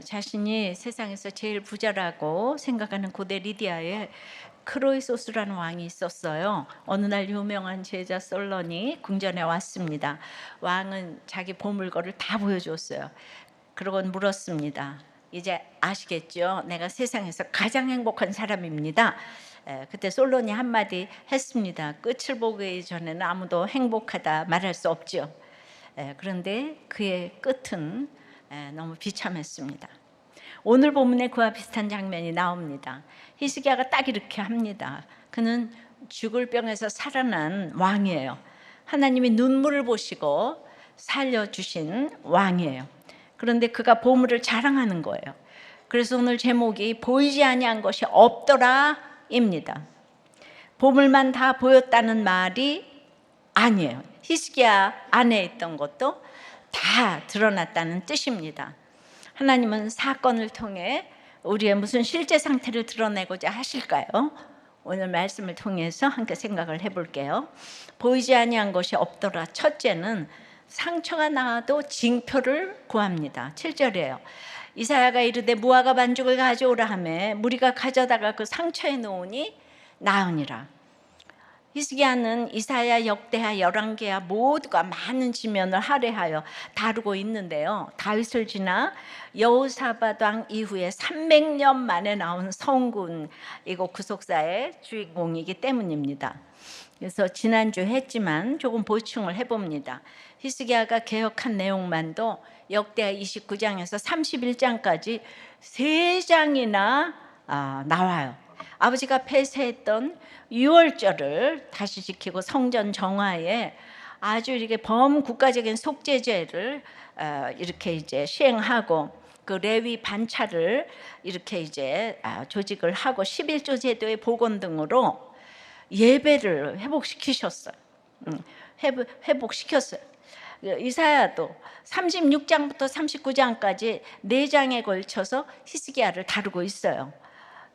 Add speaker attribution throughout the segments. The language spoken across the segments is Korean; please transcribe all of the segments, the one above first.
Speaker 1: 자신이 세상에서 제일 부자라고 생각하는 고대 리디아에 크로이소스라는 왕이 있었어요. 어느 날 유명한 제자 솔론이 궁전에 왔습니다. 왕은 자기 보물거를 다 보여줬어요. 그러고 물었습니다. 이제 아시겠죠? 내가 세상에서 가장 행복한 사람입니다. 그때 솔론이 한마디 했습니다. 끝을 보기 전에는 아무도 행복하다 말할 수 없죠. 그런데 그의 끝은 너무 비참했습니다. 오늘 본문에 그와 비슷한 장면이 나옵니다. 히스기야가 딱 이렇게 합니다. 그는 죽을 병에서 살아난 왕이에요. 하나님이 눈물을 보시고 살려주신 왕이에요. 그런데 그가 보물을 자랑하는 거예요. 그래서 오늘 제목이 보이지 아니한 것이 없더라입니다. 보물만 다 보였다는 말이 아니에요. 히스기야 안에 있던 것도 다 드러났다는 뜻입니다. 하나님은 사건을 통해 우리의 무슨 실제 상태를 드러내고자 하실까요? 오늘 말씀을 통해서 함께 생각을 해볼게요. 보이지 아니한 것이 없더라. 첫째는 상처가 나도 징표를 구합니다. 7절이에요. 이사야가 이르되 무화과 반죽을 가져오라 하매 무리가 가져다가 그 상처에 놓으니 나으니라. 히스기야는 이사야, 역대하, 열왕기하 모두가 많은 지면을 할애하여 다루고 있는데요. 다윗을 지나 여호사밧 왕 이후에 300년 만에 나온 성군이고 구속사의 주인공이기 때문입니다. 그래서 지난주 했지만 조금 보충을 해봅니다. 히스기야가 개혁한 내용만도 역대하 29장에서 31장까지 3장이나 나와요. 아버지가 폐쇄했던 유월절을 다시 지키고 성전 정화에 아주 이렇게 범국가적인 속죄제를 이렇게 이제 시행하고 그 레위 반차를 이렇게 이제 조직을 하고 11조 제도의 복원 등으로 예배를 회복시키셨어요. 회복시켰어요. 이사야도 36장부터 39장까지 4장에 걸쳐서 히스기야를 다루고 있어요.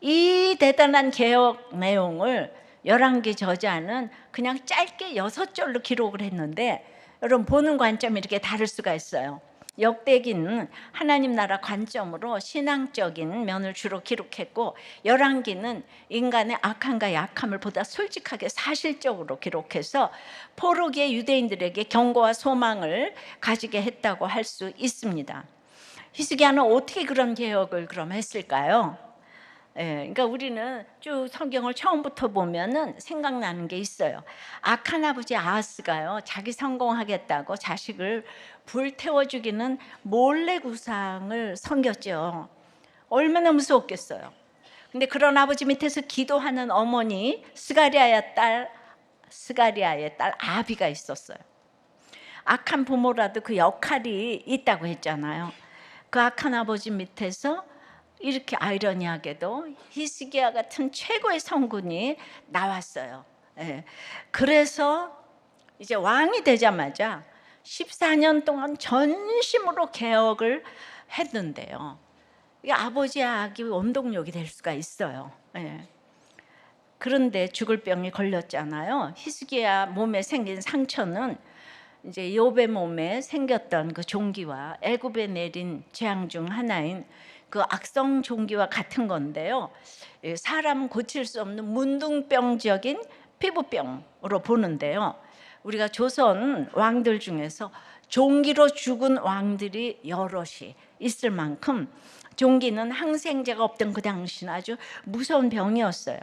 Speaker 1: 이 대단한 개혁 내용을 열왕기 저자는 그냥 짧게 6절로 기록을 했는데 여러분 보는 관점이 이렇게 다를 수가 있어요. 역대기는 하나님 나라 관점으로 신앙적인 면을 주로 기록했고 열왕기는 인간의 악함과 약함을 보다 솔직하게 사실적으로 기록해서 포로기의 유대인들에게 경고와 소망을 가지게 했다고 할 수 있습니다. 히스기야는 어떻게 그런 개혁을 그럼 했을까요? 그러니까 우리는 쭉 성경을 처음부터 보면은 생각나는 게 있어요. 악한 아버지 아하스가요, 자기 성공하겠다고 자식을 불태워 죽이는 몰래 구상을 섬겼죠. 얼마나 무서웠겠어요. 근데 그런 아버지 밑에서 기도하는 어머니 스가리아의 딸 아비가 있었어요. 악한 부모라도 그 역할이 있다고 했잖아요. 그 악한 아버지 밑에서 이렇게 아이러니하게도 히스기야 같은 최고의 성군이 나왔어요. 그래서 이제 왕이 되자마자 14년 동안 전심으로 개혁을 했는데요. 이게 아버지의 악이 원동력이 될 수가 있어요. 그런데 죽을 병이 걸렸잖아요. 히스기야 몸에 생긴 상처는 이제 욥의 몸에 생겼던 그 종기와 애굽에 내린 재앙 중 하나인 그 악성 종기와 같은 건데요. 사람 고칠 수 없는 문둥병적인 피부병으로 보는데요. 우리가 조선 왕들 중에서 종기로 죽은 왕들이 여럿이 있을 만큼 종기는 항생제가 없던 그 당시는 아주 무서운 병이었어요.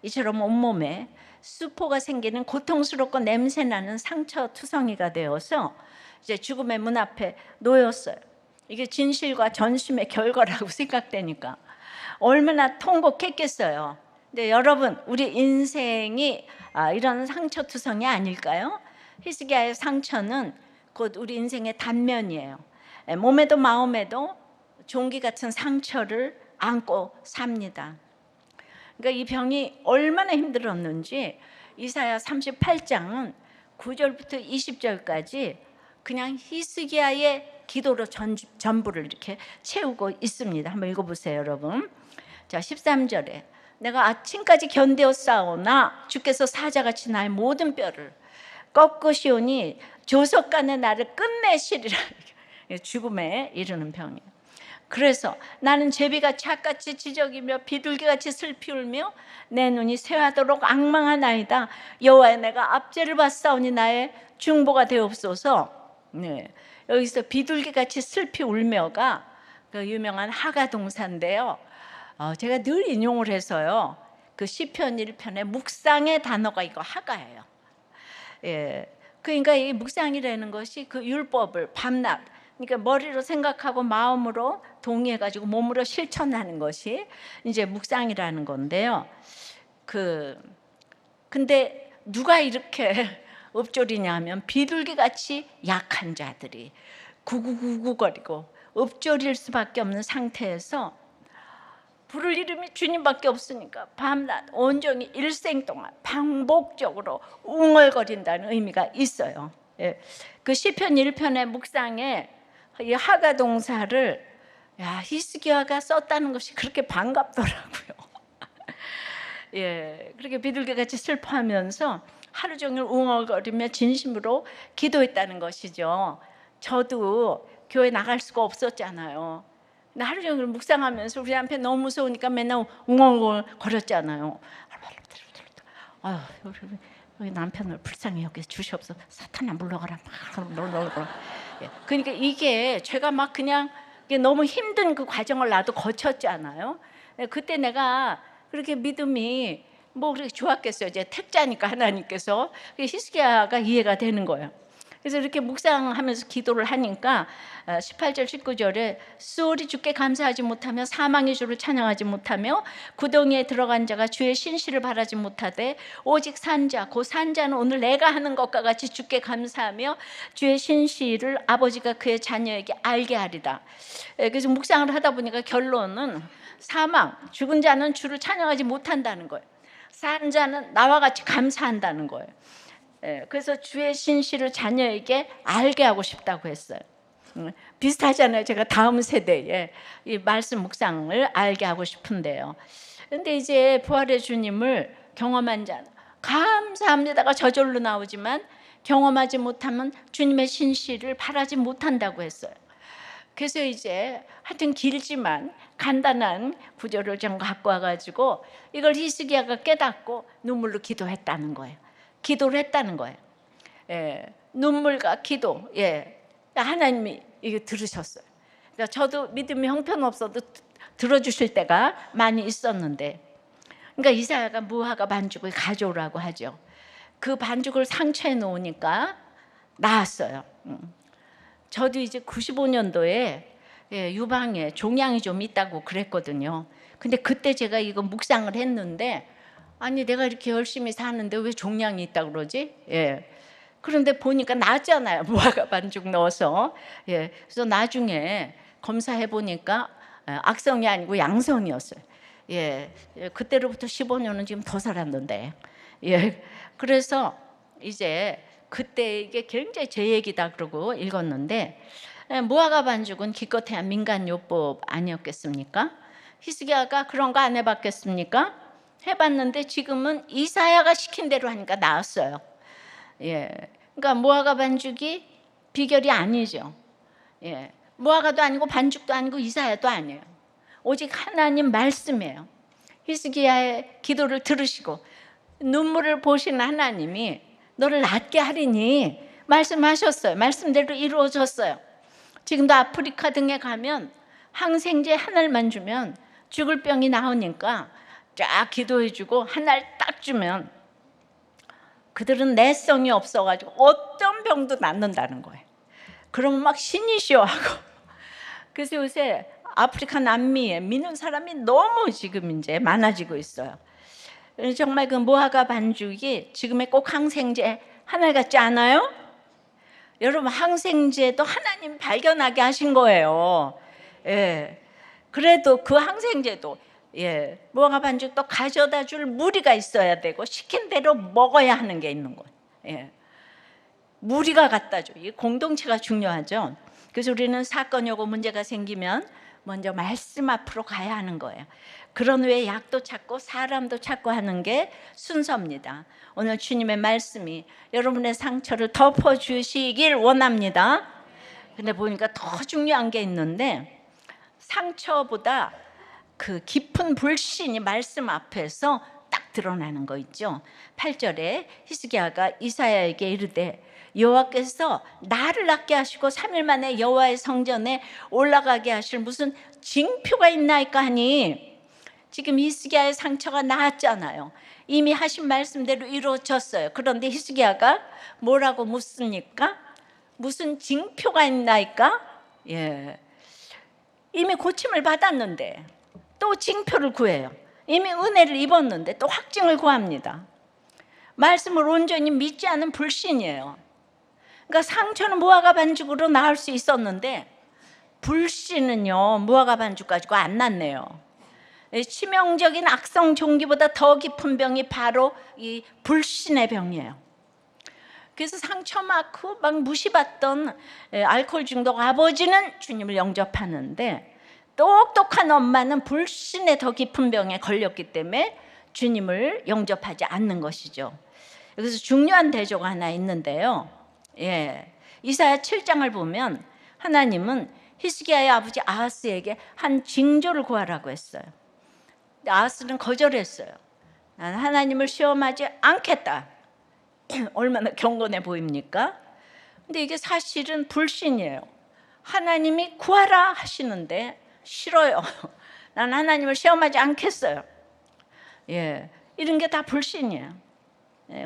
Speaker 1: 이처럼 온몸에 수포가 생기는 고통스럽고 냄새나는 상처투성이가 되어서 이제 죽음의 문 앞에 놓였어요. 이게 진실과 전심의 결과라고 생각되니까 얼마나 통곡했겠어요. 근데 여러분, 우리 인생이 이런 상처투성이 아닐까요? 히스기야의 상처는 곧 우리 인생의 단면이에요. 몸에도 마음에도 종기 같은 상처를 안고 삽니다. 그러니까 이 병이 얼마나 힘들었는지 이사야 38장은 9절부터 20절까지 그냥 히스기야의 기도로 전부를 이렇게 채우고 있습니다. 한번 읽어보세요, 여러분. 자, 13절에 내가 아침까지 견디었사오나 주께서 사자같이 나의 모든 뼈를 꺾으시오니 조석간에 나를 끝내시리라. 죽음에 이르는 병이에요. 그래서 나는 제비같이 핫같이 지저귀며 비둘기같이 슬피 울며 내 눈이 새하도록 앙망하나이다. 여호와의 내가 압제를 받사오니 나의 중보가 되옵소서. 네. 여기서 비둘기같이 슬피 울며가 그 유명한 하가 동사인데요. 제가 늘 인용을 해서요. 그 시편 1편의 묵상의 단어가 이거 하가예요. 예. 그러니까 이 묵상이라는 것이 그 율법을 밤낮, 그러니까 머리로 생각하고 마음으로 동의해가지고 몸으로 실천하는 것이 이제 묵상이라는 건데요. 근데 누가 이렇게 읊조리냐면 비둘기같이 약한 자들이 구구구구거리고 읊조릴 수밖에 없는 상태에서 부를 이름이 주님밖에 없으니까 밤낮 온종일 일생 동안 반복적으로 웅얼거린다는 의미가 있어요. 예. 그 시편 1편의 묵상에 이 하가 동사를 히스기야가 썼다는 것이 그렇게 반갑더라고요. 예, 그렇게 비둘기같이 슬퍼하면서 하루 종일 웅얼거리며 진심으로 기도했다는 것이죠. 저도 교회 나갈 수가 없었잖아요. 근데 하루 종일 묵상하면서 우리 남편 너무 무서우니까 맨날 웅얼웅얼 거렸잖아요. 아유, 우리 남편을 불쌍히 여겨 주시옵소서. 사탄아 물러가라. 예, 그러니까 이게 제가 막 그냥 너무 힘든 그 과정을 나도 거쳤잖아요. 그때 내가 그렇게 믿음이 뭐 그렇게 좋았겠어요. 이제 택자니까 하나님께서. 히스기야가 이해가 되는 거예요. 그래서 이렇게 묵상하면서 기도를 하니까 18절 19절에 수월이 주께 감사하지 못하며 사망의 주를 찬양하지 못하며 구덩이에 들어간 자가 주의 신실을 바라지 못하되 오직 산자 그 산자는 오늘 내가 하는 것과 같이 주께 감사하며 주의 신실을 아버지가 그의 자녀에게 알게 하리다. 그래서 묵상을 하다 보니까 결론은 사망, 죽은 자는 주를 찬양하지 못한다는 거예요. 산 자는 나와 같이 감사한다는 거예요. 그래서 주의 신실을 자녀에게 알게 하고 싶다고 했어요. 비슷하잖아요. 제가 다음 세대에 이 말씀 묵상을 알게 하고 싶은데요. 근데 이제 부활의 주님을 경험한 자는 감사합니다가 저절로 나오지만 경험하지 못하면 주님의 신실을 바라지 못한다고 했어요. 그래서 이제 하여튼 길지만 간단한 구절을 좀 갖고 와가지고 이걸 히스기야가 깨닫고 눈물로 기도했다는 거예요. 기도를 했다는 거예요. 예, 눈물과 기도. 예, 하나님이 이거 들으셨어요. 그러니까 저도 믿음이 형편없어도 들어주실 때가 많이 있었는데, 그러니까 이사야가 무화과 반죽을 가져오라고 하죠. 그 반죽을 상처에 놓으니까 나았어요. 저도 이제 95년도에 유방에 종양이 좀 있다고 그랬거든요. 근데 그때 제가 이거 묵상을 했는데, 아니 내가 이렇게 열심히 사는데 왜 종양이 있다고 그러지? 예. 그런데 보니까 나았잖아요. 무화과 반죽 넣어서. 예. 그래서 나중에 검사해 보니까 악성이 아니고 양성이었어요. 예. 그때로부터 15년은 지금 더 살았는데. 예. 그래서 이제 그때 이게 굉장히 제 얘기다 그러고 읽었는데, 무화과 반죽은 기껏해야 민간요법 아니었겠습니까? 히스기야가 그런 거 안 해봤겠습니까? 해봤는데 지금은 이사야가 시킨 대로 하니까 나았어요. 예, 그러니까 무화과 반죽이 비결이 아니죠. 예, 무화과도 아니고 반죽도 아니고 이사야도 아니에요. 오직 하나님 말씀이에요. 히스기야의 기도를 들으시고 눈물을 보시는 하나님이 너를 낫게 하리니 말씀하셨어요. 말씀대로 이루어졌어요. 지금도 아프리카 등에 가면 항생제 한 알만 주면 죽을 병이 나오니까 쫙 기도해주고 한 알 딱 주면 그들은 내성이 없어가지고 어떤 병도 낫는다는 거예요. 그러면 막 신이시여 하고. 그래서 요새 아프리카 남미에 믿는 사람이 너무 지금 이제 많아지고 있어요. 정말 그 무화과 반죽이 지금의 꼭 항생제 한 알 같지 않아요? 여러분 항생제도 하나님 발견하게 하신 거예요. 예. 그래도 그 항생제도 무화과 반죽도 가져다 줄 무리가 있어야 되고 시킨 대로 먹어야 하는 게 있는 거예요. 예. 무리가 갖다 줘. 이 공동체가 중요하죠. 그래서 우리는 사건이 오고 문제가 생기면 먼저 말씀 앞으로 가야 하는 거예요. 그런 후에 약도 찾고 사람도 찾고 하는 게 순서입니다. 오늘 주님의 말씀이 여러분의 상처를 덮어주시길 원합니다. 근데 보니까 더 중요한 게 있는데 상처보다 그 깊은 불신이 말씀 앞에서 딱 드러나는 거 있죠. 8절에 히스기야가 이사야에게 이르되 여호와께서 나를 낫게 하시고 3일 만에 여호와의 성전에 올라가게 하실 무슨 징표가 있나이까 하니, 지금 히스기야의 상처가 나았잖아요. 이미 하신 말씀대로 이루어졌어요. 그런데 히스기야가 뭐라고 묻습니까? 무슨 징표가 있나이까? 예, 이미 고침을 받았는데 또 징표를 구해요. 이미 은혜를 입었는데 또 확증을 구합니다. 말씀을 온전히 믿지 않은 불신이에요. 그러니까 상처는 무화과 반죽으로 나을 수 있었는데 불신은요, 무화과 반죽 가지고 안 낫네요. 치명적인 악성 종기보다 더 깊은 병이 바로 이 불신의 병이에요. 그래서 상처 많고 막 무시받던 알코올 중독 아버지는 주님을 영접하는데, 똑똑한 엄마는 불신의 더 깊은 병에 걸렸기 때문에 주님을 영접하지 않는 것이죠. 여기서 중요한 대조가 하나 있는데요. 이사야 7장을 보면 하나님은 히스기야의 아버지 아하스에게 한 징조를 구하라고 했어요. 근데 아하스는 거절했어요. 난 하나님을 시험하지 않겠다. 얼마나 경건해 보입니까? 근데 이게 사실은 불신이에요. 하나님이 구하라 하시는데 싫어요. 난 하나님을 시험하지 않겠어요. 이런 게 다 불신이에요.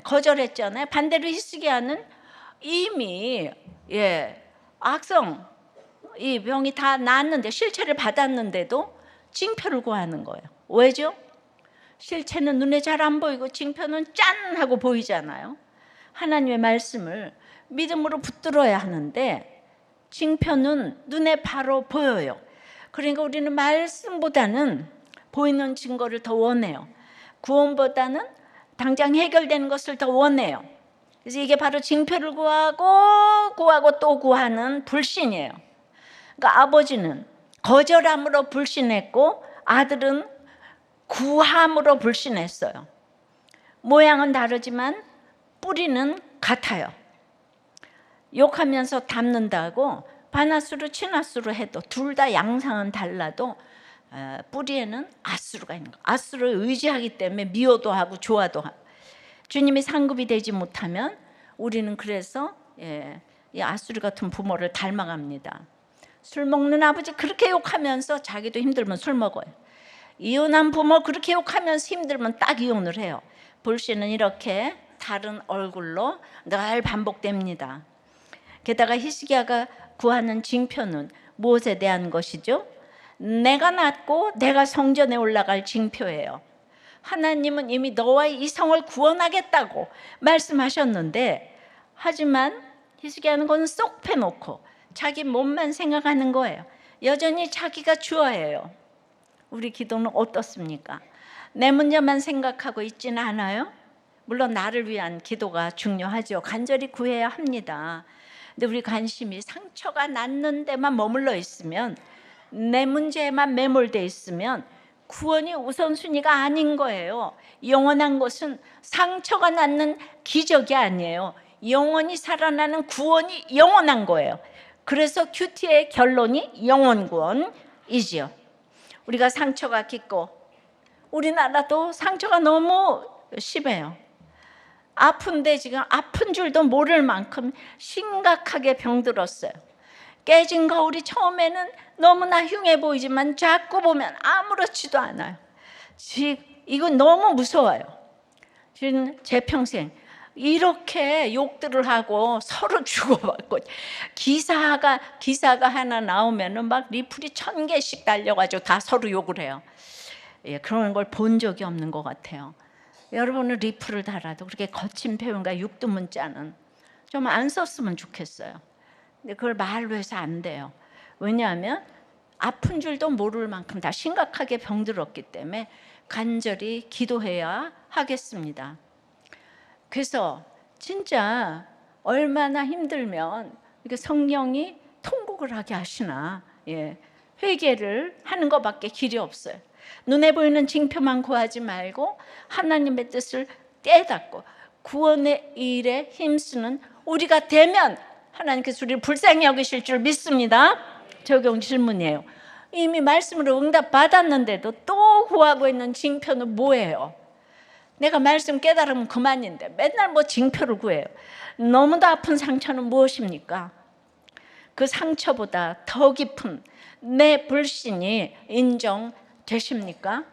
Speaker 1: 거절했잖아요. 반대로 히스기야는 이미 악성 이 병이 다 나았는데, 실체를 받았는데도 징표를 구하는 거예요. 왜죠? 실체는 눈에 잘 안 보이고 징표는 짠 하고 보이잖아요. 하나님의 말씀을 믿음으로 붙들어야 하는데 징표는 눈에 바로 보여요. 그러니까 우리는 말씀보다는 보이는 증거를 더 원해요. 구원보다는 당장 해결되는 것을 더 원해요. 그래서 이게 바로 징표를 구하고 또 구하는 불신이에요. 그러니까 아버지는 거절함으로 불신했고 아들은 구함으로 불신했어요. 모양은 다르지만 뿌리는 같아요. 욕하면서 닮는다고 반아수르 친아수르 해도 둘 다 양상은 달라도 뿌리에는 아수르가 있는 거예요. 아수르를 의지하기 때문에 미워도 하고 좋아도 하고. 주님이 상급이 되지 못하면 우리는 그래서 이 아수르 같은 부모를 닮아갑니다. 술 먹는 아버지 그렇게 욕하면서 자기도 힘들면 술 먹어요. 이혼한 부모 그렇게 욕하면서 힘들면 딱 이혼을 해요. 불신은 이렇게 다른 얼굴로 늘 반복됩니다. 게다가 히스기야가 구하는 징표는 무엇에 대한 것이죠? 내가 낳고 내가 성전에 올라갈 징표예요. 하나님은 이미 너와의 이성을 구원하겠다고 말씀하셨는데, 하지만 히스기야는 그건 쏙 빼놓고 자기 몸만 생각하는 거예요. 여전히 자기가 주어예요. 우리 기도는 어떻습니까? 내 문제만 생각하고 있지는 않아요? 물론 나를 위한 기도가 중요하죠. 간절히 구해야 합니다. 근데 우리 관심이 상처가 났는 데만 머물러 있으면, 내 문제에만 매몰돼 있으면 구원이 우선순위가 아닌 거예요. 영원한 것은 상처가 낫는 기적이 아니에요. 영원히 살아나는 구원이 영원한 거예요. 그래서 큐티의 결론이 영원 구원이지요. 우리가 상처가 깊고, 우리나라도 상처가 너무 심해요. 아픈데 지금 아픈 줄도 모를 만큼 심각하게 병들었어요. 깨진 거울이 처음에는 너무나 흉해 보이지만 자꾸 보면 아무렇지도 않아요. 이건 너무 무서워요. 지금 제 평생 이렇게 욕들을 하고 서로 주고받고, 기사가 하나 나오면은 막 리플이 1000개씩 달려가지고 다 서로 욕을 해요. 그런 걸 본 적이 없는 것 같아요. 여러분은 리플을 달아도 그렇게 거친 표현과 육두문자는 좀 안 썼으면 좋겠어요. 근데 그걸 말로 해서 안 돼요. 왜냐하면 아픈 줄도 모를 만큼 다 심각하게 병들었기 때문에 간절히 기도해야 하겠습니다. 그래서 진짜 얼마나 힘들면 이렇게 성령이 통곡을 하게 하시나, 회개를 하는 것밖에 길이 없어요. 눈에 보이는 징표만 구하지 말고 하나님의 뜻을 깨닫고 구원의 일에 힘쓰는 우리가 되면 하나님께서 우리를 불쌍히 여기실 줄 믿습니다. 적용 질문이에요. 이미 말씀으로 응답 받았는데도 또 구하고 있는 징표는 뭐예요? 내가 말씀 깨달으면 그만인데 맨날 뭐 징표를 구해요. 너무도 아픈 상처는 무엇입니까? 그 상처보다 더 깊은 내 불신이 인정되십니까?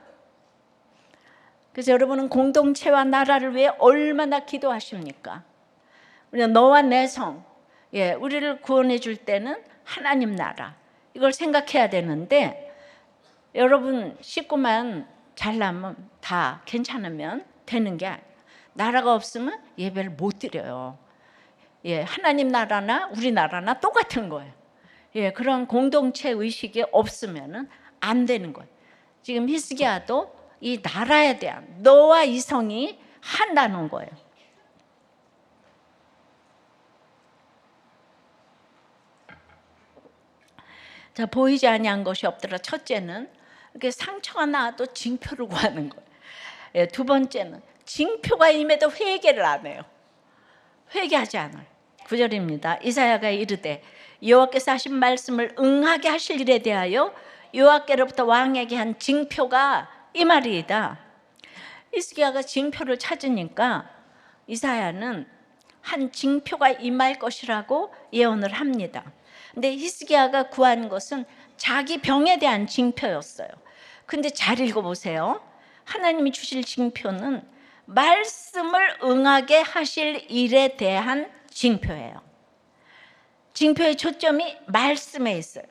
Speaker 1: 그래서 여러분은 공동체와 나라를 위해 얼마나 기도하십니까? 우리가 너와 내 성, 우리를 구원해 줄 때는 하나님 나라, 이걸 생각해야 되는데, 여러분 식구만 잘나면 다 괜찮으면 되는 게 아니에요. 나라가 없으면 예배를 못 드려요. 하나님 나라나 우리 나라나 똑같은 거예요. 그런 공동체 의식이 없으면 안 되는 거예요. 지금 히스기야도 이 나라에 대한 너와 이성이 한다는 거예요. 자, 보이지 아니한 것이 없더라. 첫째는 이렇게 상처가 나도 징표를 구하는 거예요. 두 번째는 징표가 임해도 회개를 안 해요. 회개하지 않아요. 9절입니다. 이사야가 이르되 여호와께서 하신 말씀을 응하게 하실 일에 대하여 여호와께로부터 왕에게 한 징표가 이 말이다. 히스기야가 징표를 찾으니까 이사야는 한 징표가 임할 것이라고 예언을 합니다. 근데 히스기야가 구한 것은 자기 병에 대한 징표였어요. 근데 잘 읽어보세요. 하나님이 주실 징표는 말씀을 응하게 하실 일에 대한 징표예요. 징표의 초점이 말씀에 있어요.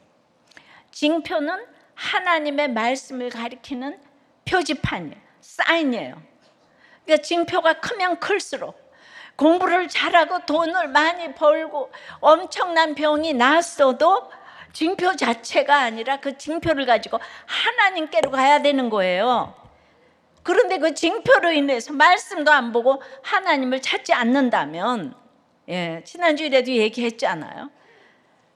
Speaker 1: 징표는 하나님의 말씀을 가리키는 표지판이에요. 사인이에요. 그러니까 징표가 크면 클수록 공부를 잘하고 돈을 많이 벌고 엄청난 병이 났어도 징표 자체가 아니라 그 징표를 가지고 하나님께로 가야 되는 거예요. 그런데 그 징표로 인해서 말씀도 안 보고 하나님을 찾지 않는다면, 지난주에도 얘기했잖아요.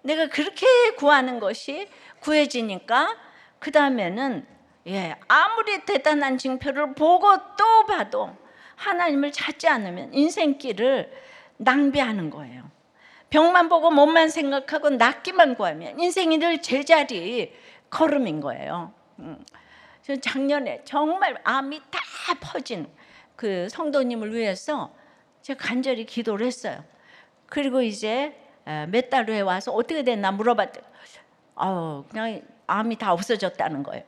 Speaker 1: 내가 그렇게 구하는 것이 구해지니까 그 다음에는 아무리 대단한 징표를 보고 또 봐도 하나님을 찾지 않으면 인생길을 낭비하는 거예요. 병만 보고 몸만 생각하고 낫기만 구하면 인생이 늘 제자리 걸음인 거예요. 저 작년에 정말 암이 다 퍼진 그 성도님을 위해서 제가 간절히 기도를 했어요. 그리고 이제 몇 달 후에 와서 어떻게 됐나 물어봤더니 그냥 암이 다 없어졌다는 거예요.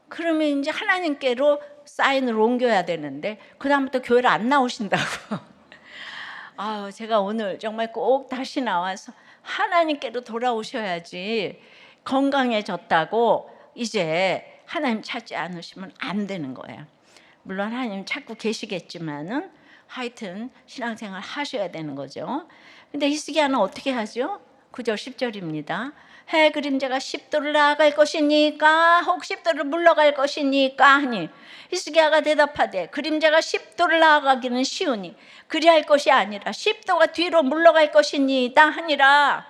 Speaker 1: 그러면 이제 하나님께로 사인을 옮겨야 되는데 그 다음부터 교회를 안 나오신다고. 제가 오늘 정말 꼭 다시 나와서 하나님께로 돌아오셔야지 건강해졌다고 이제 하나님 찾지 않으시면 안 되는 거예요. 물론 하나님 찾고 계시겠지만은 하여튼 신앙생활 하셔야 되는 거죠. 근데 히스기야는 어떻게 하죠? 9절 10절입니다. 해 그림자가 10도를 나아갈 것이니까 혹 10도를 물러갈 것이니까 하니 히스기야가 대답하되 그림자가 10도를 나아가기는 쉬우니 그리할 것이 아니라 10도가 뒤로 물러갈 것이니이다 하니라.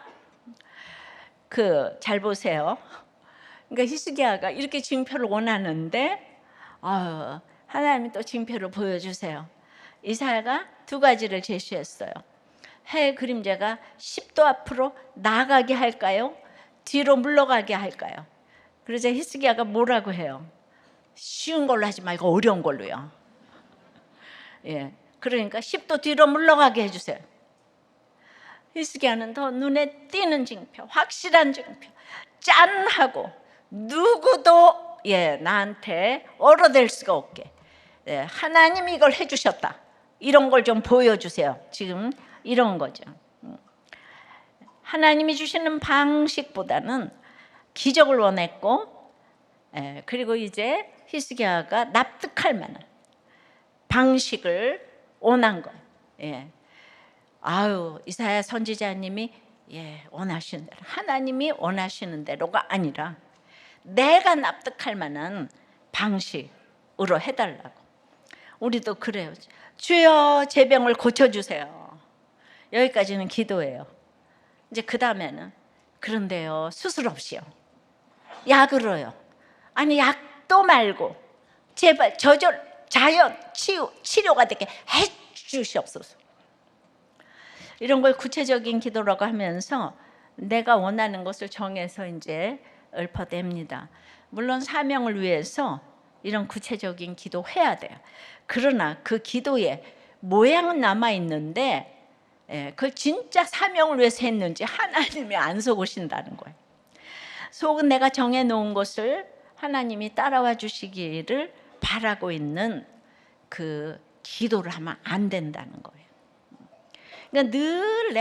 Speaker 1: 잘 보세요. 그러니까 히스기야가 이렇게 징표를 원하는데 하나님이 또 징표를 보여주세요. 이사야가 두 가지를 제시했어요. 해 그림자가 10도 앞으로 나가게 할까요? 뒤로 물러가게 할까요? 그래서 히스기야가 뭐라고 해요? 쉬운 걸로 하지 말고 어려운 걸로요. 그러니까 10도 뒤로 물러가게 해주세요. 히스기야는 더 눈에 띄는 징표, 확실한 징표, 짠 하고 누구도 나한테 얼어댈 수가 없게 하나님이 이걸 해주셨다, 이런 걸 좀 보여주세요. 지금 이런 거죠. 하나님이 주시는 방식보다는 기적을 원했고, 그리고 이제 히스기야가 납득할 만한 방식을 원한 거예요. 이사야 선지자님이 원하시는 대로, 하나님이 원하시는 대로가 아니라 내가 납득할 만한 방식으로 해달라고. 우리도 그래요. 주여 제 병을 고쳐주세요. 여기까지는 기도예요. 이제 그 다음에는 그런데요, 수술 없이요, 약으로요, 아니 약도 말고 제발 자연 치료가 되게 해주시옵소서. 이런 걸 구체적인 기도라고 하면서 내가 원하는 것을 정해서 이제 읊어댑니다. 물론 사명을 위해서 이런 구체적인 기도 해야 돼요. 그러나 그 기도의 모양은 남아 있는데 그걸 진짜 사명을 위해서 했는지 하나님이 안 속으신다는 거예요. 속은 내가 정해놓은 것을 하나님이 따라와 주시기를 바라고 있는 그 기도를 하면 안 된다는 거예요. 그러니까 늘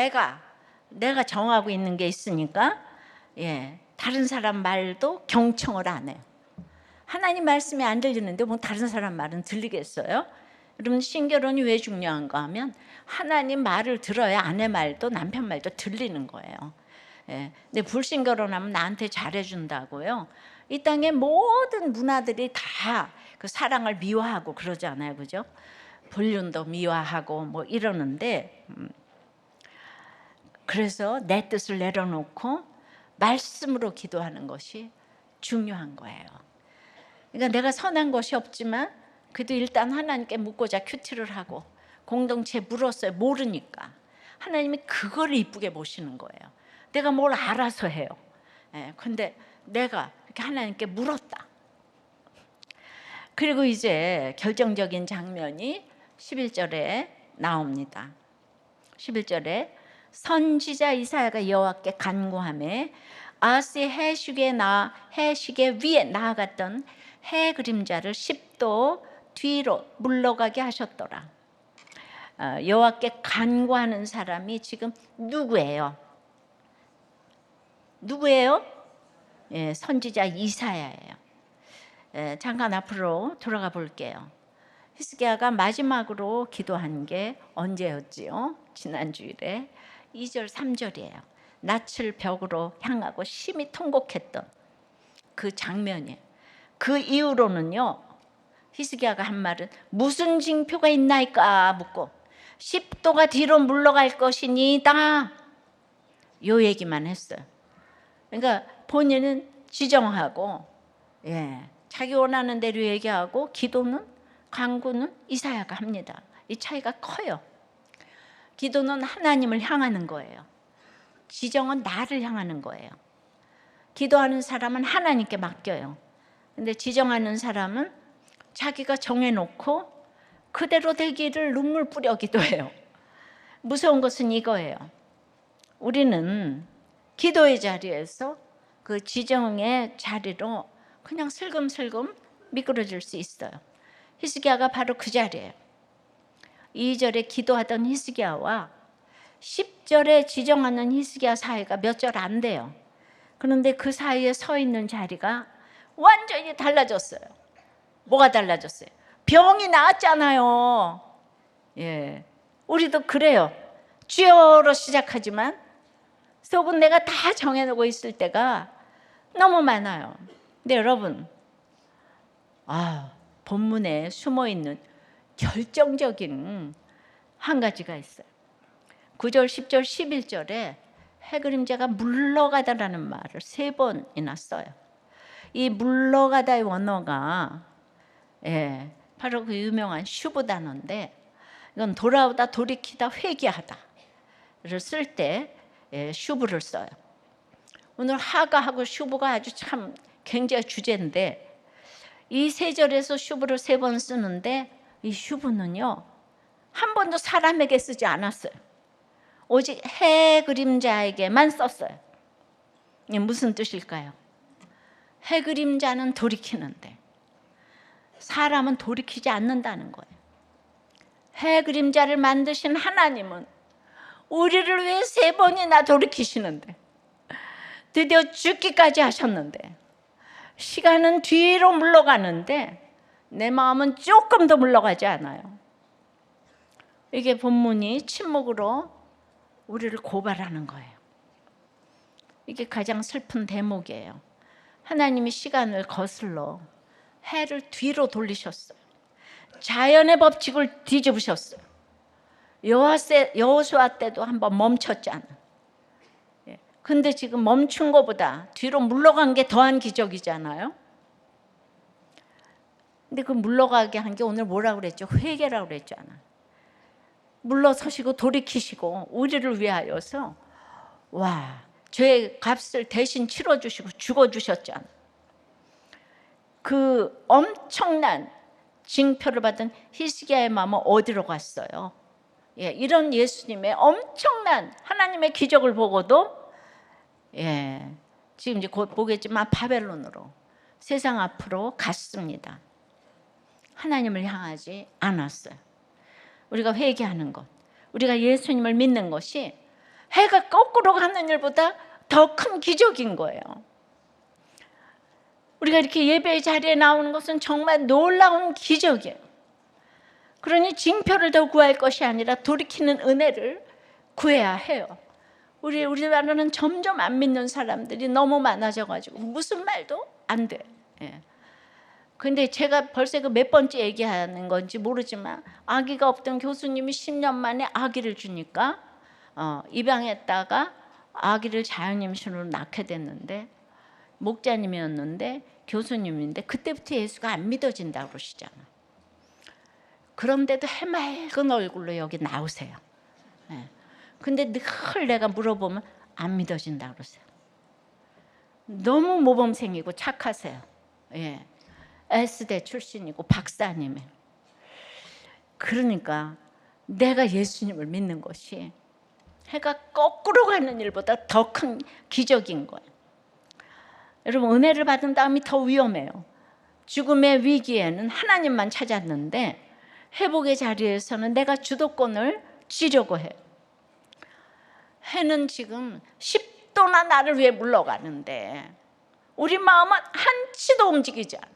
Speaker 1: 내가 정하고 있는 게 있으니까 다른 사람 말도 경청을 안 해요. 하나님 말씀이 안 들리는데 뭐 다른 사람 말은 들리겠어요? 여러분, 신결혼이 왜 중요한가 하면 하나님 말을 들어야 아내 말도 남편 말도 들리는 거예요. 근데 불신결혼하면 나한테 잘해준다고요. 이 땅의 모든 문화들이 다 그 사랑을 미화하고 그러잖아요, 그죠? 불륜도 미화하고 뭐 이러는데, 그래서 내 뜻을 내려놓고 말씀으로 기도하는 것이 중요한 거예요. 그러니까 내가 선한 것이 없지만 그래도 일단 하나님께 묻고자 큐티를 하고 공동체에 물었어요. 모르니까 하나님이 그거를 이쁘게 보시는 거예요. 내가 뭘 알아서 해요. 근데 내가 이렇게 하나님께 물었다. 그리고 이제 결정적인 장면이 11절에 나옵니다. 11절에 선지자 이사야가 여호와께 간구하매 아하스의 해시계 위에 나아갔던 해 그림자를 10도 뒤로 물러가게 하셨더라. 여호와께 간구하는 사람이 지금 누구예요? 선지자 이사야예요. 잠깐 앞으로 돌아가 볼게요. 히스기야가 마지막으로 기도한 게 언제였지요? 지난 주일에 2절 3절이에요. 낯을 벽으로 향하고 심히 통곡했던 그 장면이에요. 그 이후로는요, 히스기야가 한 말은 무슨 징표가 있나이까 묻고 10도가 뒤로 물러갈 것이니다, 요 얘기만 했어요. 그러니까 본인은 지정하고 자기 원하는 대로 얘기하고 간구는 이사야가 합니다. 이 차이가 커요. 기도는 하나님을 향하는 거예요. 지정은 나를 향하는 거예요. 기도하는 사람은 하나님께 맡겨요. 근데 지정하는 사람은 자기가 정해놓고 그대로 되기를 눈물 뿌려 기도해요. 무서운 것은 이거예요. 우리는 기도의 자리에서 그 지정의 자리로 그냥 슬금슬금 미끄러질 수 있어요. 히스기야가 바로 그 자리예요. 2절에 기도하던 히스기야와 10절에 지정하는 히스기야 사이가 몇 절 안 돼요. 그런데 그 사이에 서 있는 자리가 완전히 달라졌어요. 뭐가 달라졌어요? 병이 나았잖아요. 우리도 그래요. 주여로 시작하지만 속은 내가 다 정해놓고 있을 때가 너무 많아요. 근데 여러분, 본문에 숨어있는 결정적인 한 가지가 있어요. 9절, 10절, 11절에 해그림자가 물러가다라는 말을 3번이나 써요. 이 물러가다의 원어가 바로 그 유명한 슈브 단어인데, 이건 돌아오다, 돌이키다, 회개하다를 쓸 때 슈브를 써요. 오늘 하가하고 슈브가 아주 참 굉장히 주제인데, 이 3절에서 슈브를 3번 쓰는데 이 슈브는요 한 번도 사람에게 쓰지 않았어요. 오직 해 그림자에게만 썼어요. 이게 무슨 뜻일까요? 해 그림자는 돌이키는데 사람은 돌이키지 않는다는 거예요. 해 그림자를 만드신 하나님은 우리를 위해 3번이나 돌이키시는데, 드디어 죽기까지 하셨는데, 시간은 뒤로 물러가는데 내 마음은 조금 더 물러가지 않아요. 이게 본문이 침묵으로 우리를 고발하는 거예요. 이게 가장 슬픈 대목이에요. 하나님이 시간을 거슬러 해를 뒤로 돌리셨어요. 자연의 법칙을 뒤집으셨어요. 여호수아 때도 한번 멈췄잖아요. 근데 지금 멈춘 것보다 뒤로 물러간 게 더한 기적이잖아요. 근데 그 물러가게 한 게 오늘 뭐라고 그랬죠? 회개라고 그랬잖아. 물러서시고 돌이키시고 우리를 위하여서 죄의 값을 대신 치러주시고 죽어주셨잖아. 그 엄청난 징표를 받은 히스기야의 마음은 어디로 갔어요? 예, 이런 예수님의 엄청난 하나님의 기적을 보고도 지금 이제 곧 보겠지만 바벨론으로, 세상 앞으로 갔습니다. 하나님을 향하지 않았어요. 우리가 회개하는 것, 우리가 예수님을 믿는 것이 해가 거꾸로 가는 일보다 더 큰 기적인 거예요. 우리가 이렇게 예배의 자리에 나오는 것은 정말 놀라운 기적이에요. 그러니 징표를 더 구할 것이 아니라 돌이키는 은혜를 구해야 해요. 우리나라는 점점 안 믿는 사람들이 너무 많아져가지고 무슨 말도 안 돼. 근데 제가 벌써 그 몇 번째 얘기하는 건지 모르지만, 아기가 없던 교수님이 10년 만에 아기를 주니까 입양했다가 아기를 자연임신으로 낳게 됐는데, 목자님이었는데 교수님인데 그때부터 예수가 안 믿어진다고 그러시잖아. 그런데도 해맑은 얼굴로 여기 나오세요. 근데 늘 내가 물어보면 안 믿어진다고 그러세요. 너무 모범생이고 착하세요. S대 출신이고 박사님이에요. 그러니까 내가 예수님을 믿는 것이 해가 거꾸로 가는 일보다 더 큰 기적인 거예요. 여러분, 은혜를 받은 다음이 더 위험해요. 죽음의 위기에는 하나님만 찾았는데 회복의 자리에서는 내가 주도권을 쥐려고 해요. 해는 지금 10도나 나를 위해 물러가는데 우리 마음은 한치도 움직이지 않아요.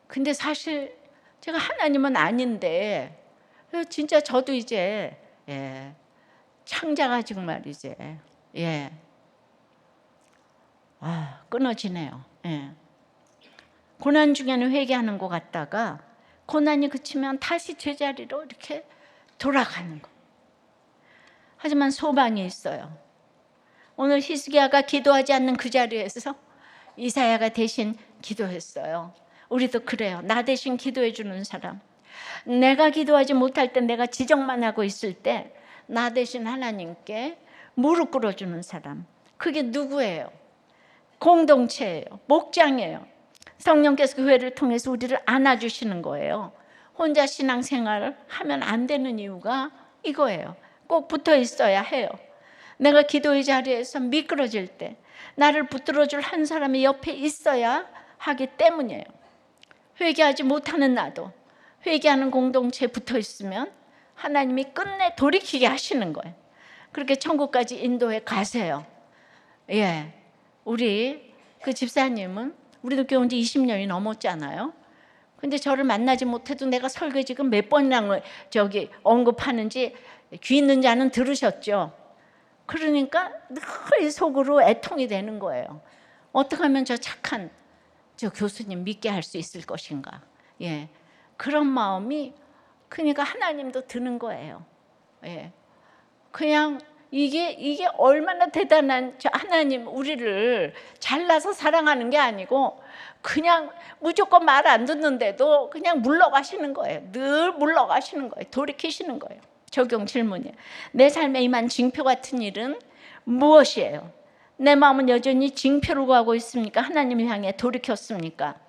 Speaker 1: 근데 사실 제가 하나님은 아닌데, 진짜 저도 이제 창자가 정말 이제 끊어지네요. 고난 중에는 회개하는 것 같다가 고난이 그치면 다시 제자리로 이렇게 돌아가는 거. 하지만 소망이 있어요. 오늘 히스기야가 기도하지 않는 그 자리에서 이사야가 대신 기도했어요. 우리도 그래요. 나 대신 기도해 주는 사람. 내가 기도하지 못할 때, 내가 지적만 하고 있을 때 나 대신 하나님께 무릎 꿇어주는 사람. 그게 누구예요? 공동체예요. 목장이에요. 성령께서 교회를 통해서 우리를 안아주시는 거예요. 혼자 신앙생활을 하면 안 되는 이유가 이거예요. 꼭 붙어 있어야 해요. 내가 기도의 자리에서 미끄러질 때 나를 붙들어줄 한 사람이 옆에 있어야 하기 때문이에요. 회개하지 못하는 나도 회개하는 공동체에 붙어 있으면 하나님이 끝내 돌이키게 하시는 거예요. 그렇게 천국까지 인도해 가세요. 우리 그 집사님은 우리도 교회 온 지 20년이 넘었잖아요. 근데 저를 만나지 못해도 내가 설교 지금 몇 번이나 언급하는지 귀 있는 자는 들으셨죠? 그러니까 늘 속으로 애통이 되는 거예요. 어떻게 하면 저 착한 저 교수님 믿게 할 수 있을 것인가. 그런 마음이 그러니까 하나님도 드는 거예요. 그냥 이게 얼마나 대단한, 저 하나님 우리를 잘나서 사랑하는 게 아니고 그냥 무조건 말 안 듣는데도 그냥 물러가시는 거예요. 늘 물러가시는 거예요. 돌이키시는 거예요. 적용 질문이에요. 내 삶에 임한 징표 같은 일은 무엇이에요? 내 마음은 여전히 징표를 구하고 있습니까? 하나님을 향해 돌이켰습니까?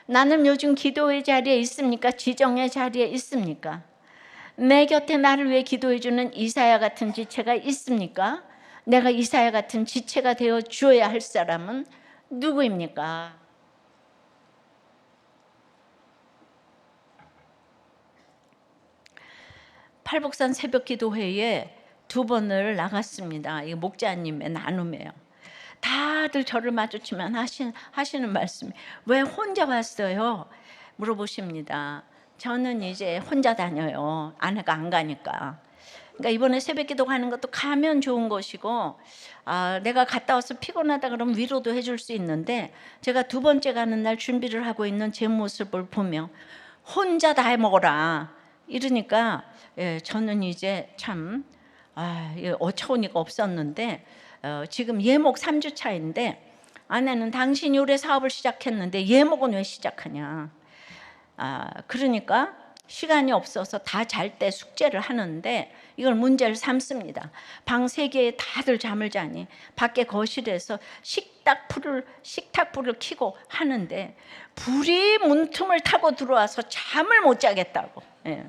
Speaker 1: 나는 요즘 기도의 자리에 있습니까? 지정의 자리에 있습니까? 내 곁에 나를 위해 기도해 주는 이사야 같은 지체가 있습니까? 내가 이사야 같은 지체가 되어 주어야 할 사람은 누구입니까? 팔복산 새벽기도회에 2번을 나갔습니다. 이 목자님의 나눔이에요. 다들 저를 마주치면 하시는 말씀이, 왜 혼자 왔어요? 물어보십니다. 저는 이제 혼자 다녀요. 아내가 안 가니까. 그러니까 이번에 새벽기도 가는 것도 가면 좋은 것이고, 내가 갔다 와서 피곤하다 그러면 위로도 해줄 수 있는데, 제가 2번째 가는 날 준비를 하고 있는 제 모습을 보며 혼자 다 해먹어라 이러니까 저는 이제 참 어처구니가 없었는데, 지금 예목 3주 차인데 아내는 당신이 올해 사업을 시작했는데 예목은 왜 시작하냐. 그러니까 시간이 없어서 다 잘 때 숙제를 하는데 이걸 문제를 삼습니다. 방 3개에 다들 잠을 자니 밖에 거실에서 식탁불을 켜고 하는데 불이 문틈을 타고 들어와서 잠을 못 자겠다고. 예.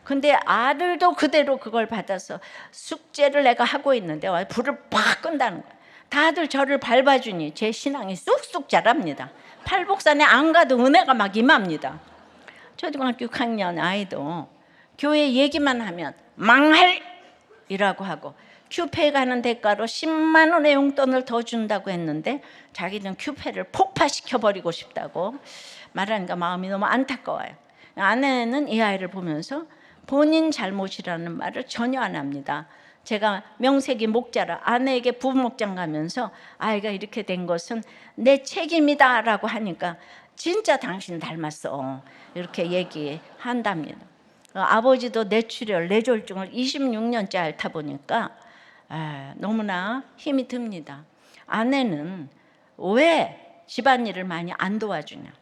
Speaker 1: 근데 아들도 그대로 그걸 받아서 숙제를 내가 하고 있는데 불을 팍 끈다는 거예요. 다들 저를 밟아주니 제 신앙이 쑥쑥 자랍니다. 팔복산에 안 가도 은혜가 막 임합니다. 초등학교 6학년 아이도 교회 얘기만 하면 망할이라고 하고 큐페 가는 대가로 10만 원의 용돈을 더 준다고 했는데 자기는 큐페를 폭파시켜버리고 싶다고 말하니까 마음이 너무 안타까워요. 아내는 이 아이를 보면서 본인 잘못이라는 말을 전혀 안 합니다. 제가 명색이 목자라 아내에게 부목장 가면서 아이가 이렇게 된 것은 내 책임이다 라고 하니까 진짜 당신 닮았어 이렇게 얘기한답니다. 아버지도 뇌출혈, 뇌졸중을 26년째 앓다 보니까 너무나 힘이 듭니다. 아내는 왜 집안일을 많이 안 도와주냐,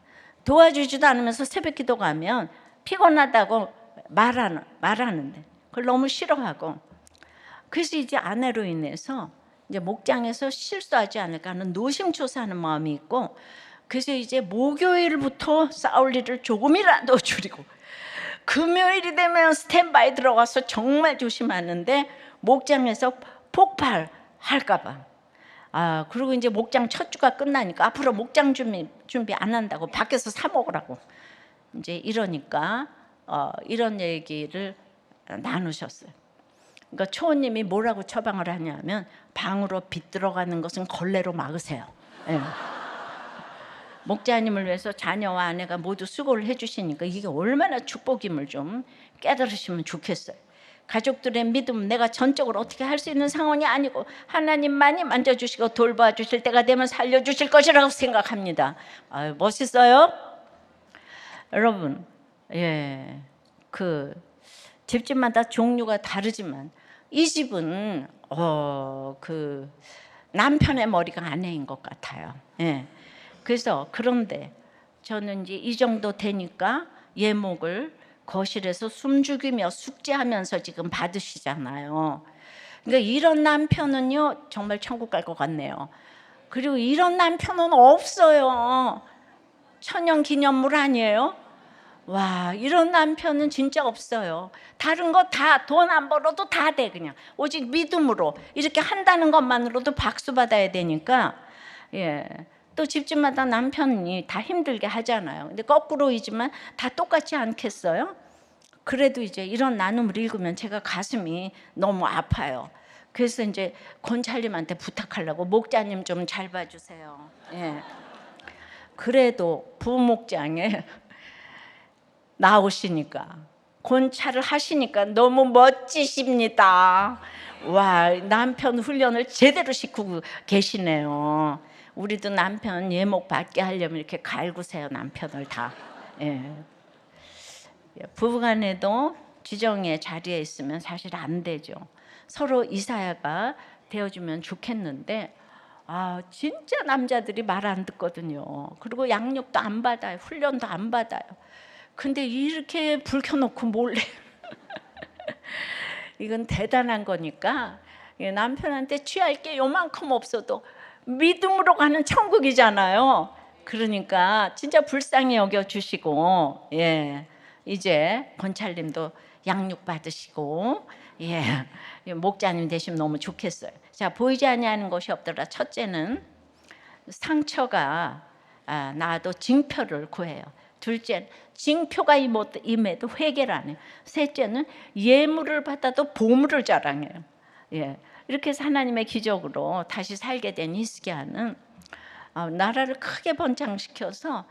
Speaker 1: 도와주지도 않으면서 새벽기도 가면 피곤하다고 말하는데 그걸 너무 싫어하고, 그래서 이제 아내로 인해서 이제 목장에서 실수하지 않을까 하는 노심초사하는 마음이 있고, 그래서 이제 목요일부터 싸울 일을 조금이라도 줄이고 금요일이 되면 스탠바이 들어가서 정말 조심하는데 목장에서 폭발할까 봐. 그리고 이제 목장 첫 주가 끝나니까 앞으로 목장 준비 안 한다고 밖에서 사 먹으라고 이제 이러니까 이런 얘기를 나누셨어요. 그러니까 초원님이 뭐라고 처방을 하냐면 방으로 빛 들어가는 것은 걸레로 막으세요. 네. 목자님을 위해서 자녀와 아내가 모두 수고를 해주시니까 이게 얼마나 축복임을 좀 깨달으시면 좋겠어요. 가족들의 믿음, 내가 전적으로 어떻게 할 수 있는 상황이 아니고 하나님만이 만져주시고 돌봐주실 때가 되면 살려주실 것이라고 생각합니다. 멋있어요? 여러분, 그 집집마다 종류가 다르지만 이 집은 그 남편의 머리가 아내인 것 같아요. 그래서 그런데 저는 이제 이 정도 되니까 예목을 거실에서 숨죽이며 숙제하면서 지금 받으시잖아요. 그러니까 이런 남편은요 정말 천국 갈 것 같네요. 그리고 이런 남편은 없어요. 천연기념물 아니에요? 와, 이런 남편은 진짜 없어요. 다른 거 다 돈 안 벌어도 다 돼. 그냥 오직 믿음으로 이렇게 한다는 것만으로도 박수 받아야 되니까. 또 집집마다 남편이 다 힘들게 하잖아요. 근데 거꾸로이지만 다 똑같지 않겠어요? 그래도 이제 이런 나눔을 읽으면 제가 가슴이 너무 아파요. 그래서 이제 권찰님한테 부탁하려고 목자님 좀 잘 봐주세요. 그래도 부목장에 나오시니까 권찰을 하시니까 너무 멋지십니다. 와, 남편 훈련을 제대로 시키고 계시네요. 우리도 남편 예목 받게 하려면 이렇게 갈구세요, 남편을 다. 부부간에도 지정의 자리에 있으면 사실 안 되죠. 서로 이사야가 되어주면 좋겠는데 진짜 남자들이 말 안 듣거든요. 그리고 양육도 안 받아요. 훈련도 안 받아요. 근데 이렇게 불 켜놓고 몰래 이건 대단한 거니까 남편한테 취할 게 요만큼 없어도 믿음으로 가는 천국이잖아요. 그러니까 진짜 불쌍히 여겨주시고 이제 권찰님도 양육 받으시고 목자님 되시면 너무 좋겠어요. 자, 보이지 아니하는 것이 없더라. 첫째는 상처가 나도 징표를 구해요. 둘째는 징표가 임해도 회개를 안 해요. 셋째는 예물을 받아도 보물을 자랑해요. 이렇게 해서 하나님의 기적으로 다시 살게 된 히스기야는 나라를 크게 번창시켜서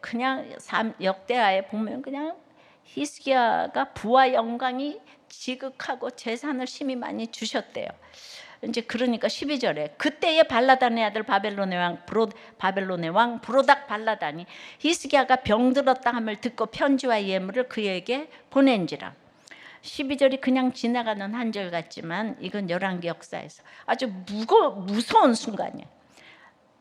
Speaker 1: 그냥 역대하에 보면 그냥 히스기야가 부와 영광이 지극하고 재산을 심히 많이 주셨대요. 이제 그러니까 12절에 그때에 발라단의 아들 바벨론의 왕 브로닥 발라단이 히스기야가 병들었다 함을 듣고 편지와 예물을 그에게 보낸지라. 12절이 그냥 지나가는 한 절 같지만 이건 열왕기 역사에서 아주 무서운 순간이에요.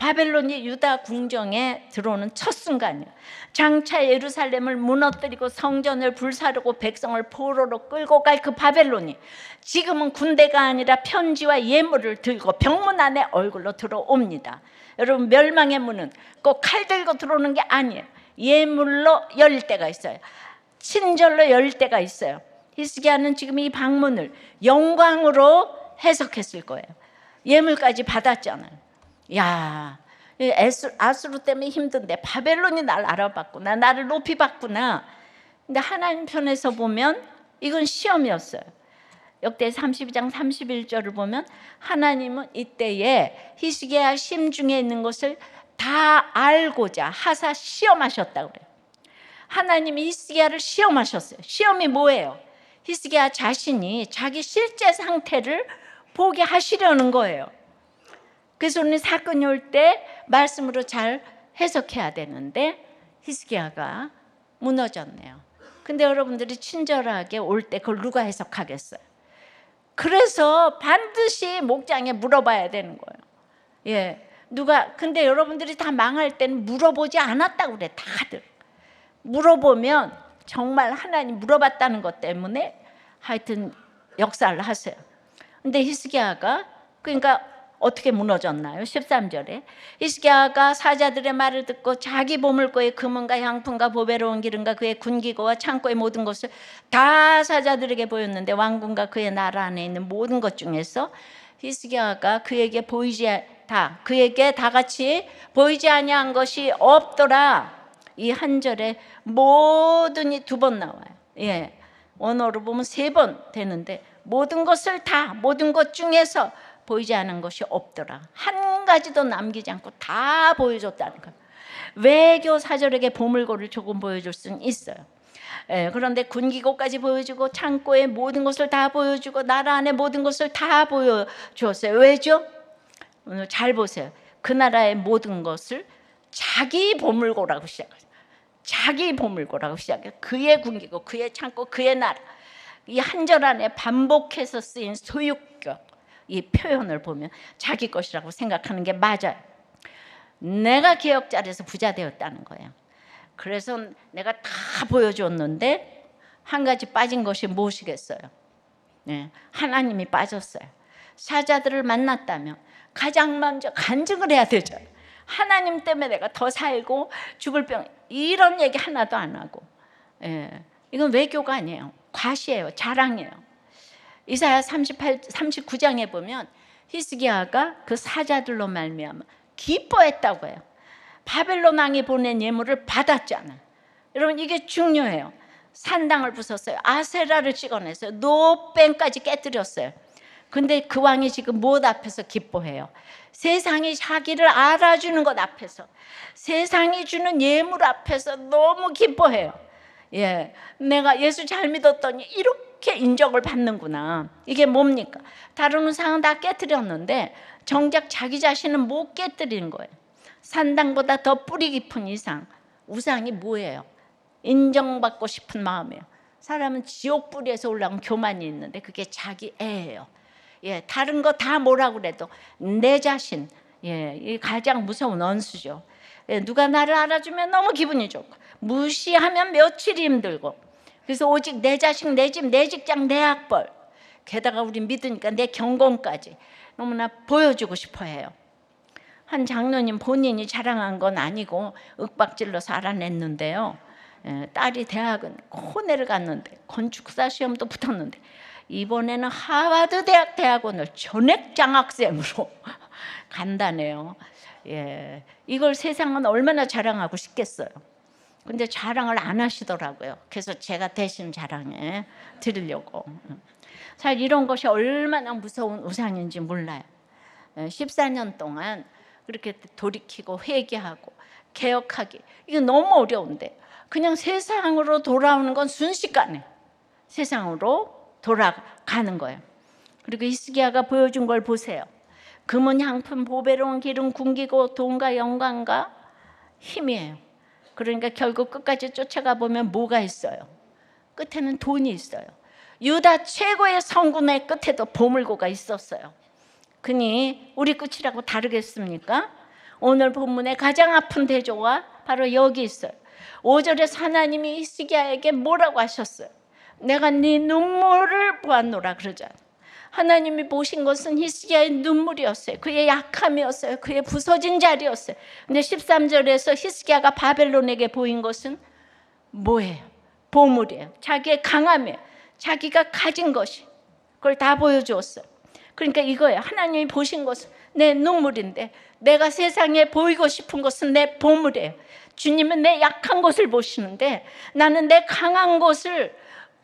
Speaker 1: 바벨론이 유다 궁정에 들어오는 첫 순간이에요. 장차 예루살렘을 무너뜨리고 성전을 불사르고 백성을 포로로 끌고 갈 그 바벨론이 지금은 군대가 아니라 편지와 예물을 들고 병문 안에 얼굴로 들어옵니다. 여러분, 멸망의 문은 꼭 칼 들고 들어오는 게 아니에요. 예물로 열 때가 있어요. 친절로 열 때가 있어요. 히스기야는 지금 이 방문을 영광으로 해석했을 거예요. 예물까지 받았잖아요. 야, 아수르 때문에 힘든데 바벨론이 날 알아봤구나, 나를 높이 봤구나. 근데 하나님 편에서 보면 이건 시험이었어요. 역대 32장 31절을 보면 하나님은 이때에 히스기야 심중에 있는 것을 다 알고자 하사 시험하셨다고 그래요. 하나님이 히스기야를 시험하셨어요. 시험이 뭐예요? 히스기야 자신이 자기 실제 상태를 보게 하시려는 거예요. 그래서 오늘 사건이 올 때 말씀으로 잘 해석해야 되는데 히스기야가 무너졌네요. 근데 여러분들이 친절하게 올 때 그걸 누가 해석하겠어요? 그래서 반드시 목장에 물어봐야 되는 거예요. 예, 누가. 근데 여러분들이 다 망할 때는 물어보지 않았다고 그래. 다들 물어보면 정말 하나님 물어봤다는 것 때문에 하여튼 역사를 하세요. 근데 히스기야가 그러니까 어떻게 무너졌나요? 13절에 히스기야가 사자들의 말을 듣고 자기 보물고의 금은과 향품과 보배로운 기름과 그의 군기고와 창고의 모든 것을 다 사자들에게 보였는데 왕궁과 그의 나라 안에 있는 모든 것 중에서 히스기야가 그에게 다 같이 보이지 아니한 것이 없더라. 이 한 절에 모든이 두 번 나와요. 예, 원어로 보면 3번 되는데 모든 것을 다, 모든 것 중에서 보이지 않은 것이 없더라. 한 가지도 남기지 않고 다 보여줬다는 거예요. 외교 사절에게 보물고를 조금 보여줄 수는 있어요. 예, 그런데 군기고까지 보여주고 창고의 모든 것을 다 보여주고 나라 안의 모든 것을 다 보여주었어요. 왜죠? 오늘 잘 보세요. 그 나라의 모든 것을 자기 보물고라고 시작해요. 자기 보물고라고 시작해요. 그의 군기고, 그의 창고, 그의 나라. 이 한 절 안에 반복해서 쓰인 소유격, 이 표현을 보면 자기 것이라고 생각하는 게 맞아요. 내가 기억 잘해서 부자 되었다는 거예요. 그래서 내가 다 보여줬는데 한 가지 빠진 것이 무엇이겠어요? 네, 하나님이 빠졌어요. 사자들을 만났다면 가장 먼저 간증을 해야 되죠. 하나님 때문에 내가 더 살고 죽을 병, 이런 얘기 하나도 안 하고. 예, 이건 외교가 아니에요. 과시예요. 자랑이에요. 이사야 39장에 보면 히스기야가 그 사자들로 말미암아 기뻐했다고 해요. 바벨론 왕이 보낸 예물을 받았잖아요. 여러분, 이게 중요해요. 산당을 부쉈어요. 아세라를 찍어냈어요. 노뱀까지 깨뜨렸어요. 근데 그 왕이 지금 무엇 앞에서 기뻐해요? 세상이 자기를 알아주는 것 앞에서, 세상이 주는 예물 앞에서 너무 기뻐해요. 예, 내가 예수 잘 믿었더니 이렇게 인정을 받는구나. 이게 뭡니까? 다른 우상은 다 깨뜨렸는데 정작 자기 자신은 못 깨뜨리는 거예요. 산당보다 더 뿌리 깊은 이상, 우상이 뭐예요? 인정받고 싶은 마음이에요. 사람은 지옥 뿌리에서 올라온 교만이 있는데 그게 자기 애예요. 예, 다른 거 다 뭐라고 그래도 내 자신, 예, 이 가장 무서운 원수죠. 예, 누가 나를 알아주면 너무 기분이 좋고 무시하면 며칠이 힘들고, 그래서 오직 내 자식, 내 집, 내 직장, 내 학벌, 게다가 우리 믿으니까 내 경공까지 너무나 보여주고 싶어 해요. 한 장로님 본인이 자랑한 건 아니고 윽박질러서 알아냈는데요. 예, 딸이 대학은 코넬을 갔는데 건축사 시험도 붙었는데 이번에는 하버드 대학 대학원을 전액 장학생으로 간다네요. 예, 이걸 세상은 얼마나 자랑하고 싶겠어요. 근데 자랑을 안 하시더라고요. 그래서 제가 대신 자랑해 드리려고. 사실 이런 것이 얼마나 무서운 우상인지 몰라요. 14년 동안 그렇게 돌이키고 회개하고 개혁하기, 이게 너무 어려운데 그냥 세상으로 돌아오는 건 순식간에 세상으로 돌아가는 거예요. 그리고 히스기야가 보여준 걸 보세요. 금은 향품, 보배로운 기름, 군기고 돈과 영광과 힘이에요. 그러니까 결국 끝까지 쫓아가 보면 뭐가 있어요? 끝에는 돈이 있어요. 유다 최고의 성군의 끝에도 보물고가 있었어요. 그니 우리 끝이라고 다르겠습니까? 오늘 본문의 가장 아픈 대조가 바로 여기 있어요. 5절에서 하나님이 히스기야에게 뭐라고 하셨어요? 내가 네 눈물을 보았노라 그러잖아요. 하나님이 보신 것은 히스기야의 눈물이었어요. 그의 약함이었어요. 그의 부서진 자리였어요. 근데 13절에서 히스기야가 바벨론에게 보인 것은 뭐예요? 보물이에요. 자기의 강함이에요. 자기가 가진 것이. 그걸 다 보여주었어요. 그러니까 이거예요. 하나님이 보신 것은 내 눈물인데 내가 세상에 보이고 싶은 것은 내 보물이에요. 주님은 내 약한 것을 보시는데 나는 내 강한 것을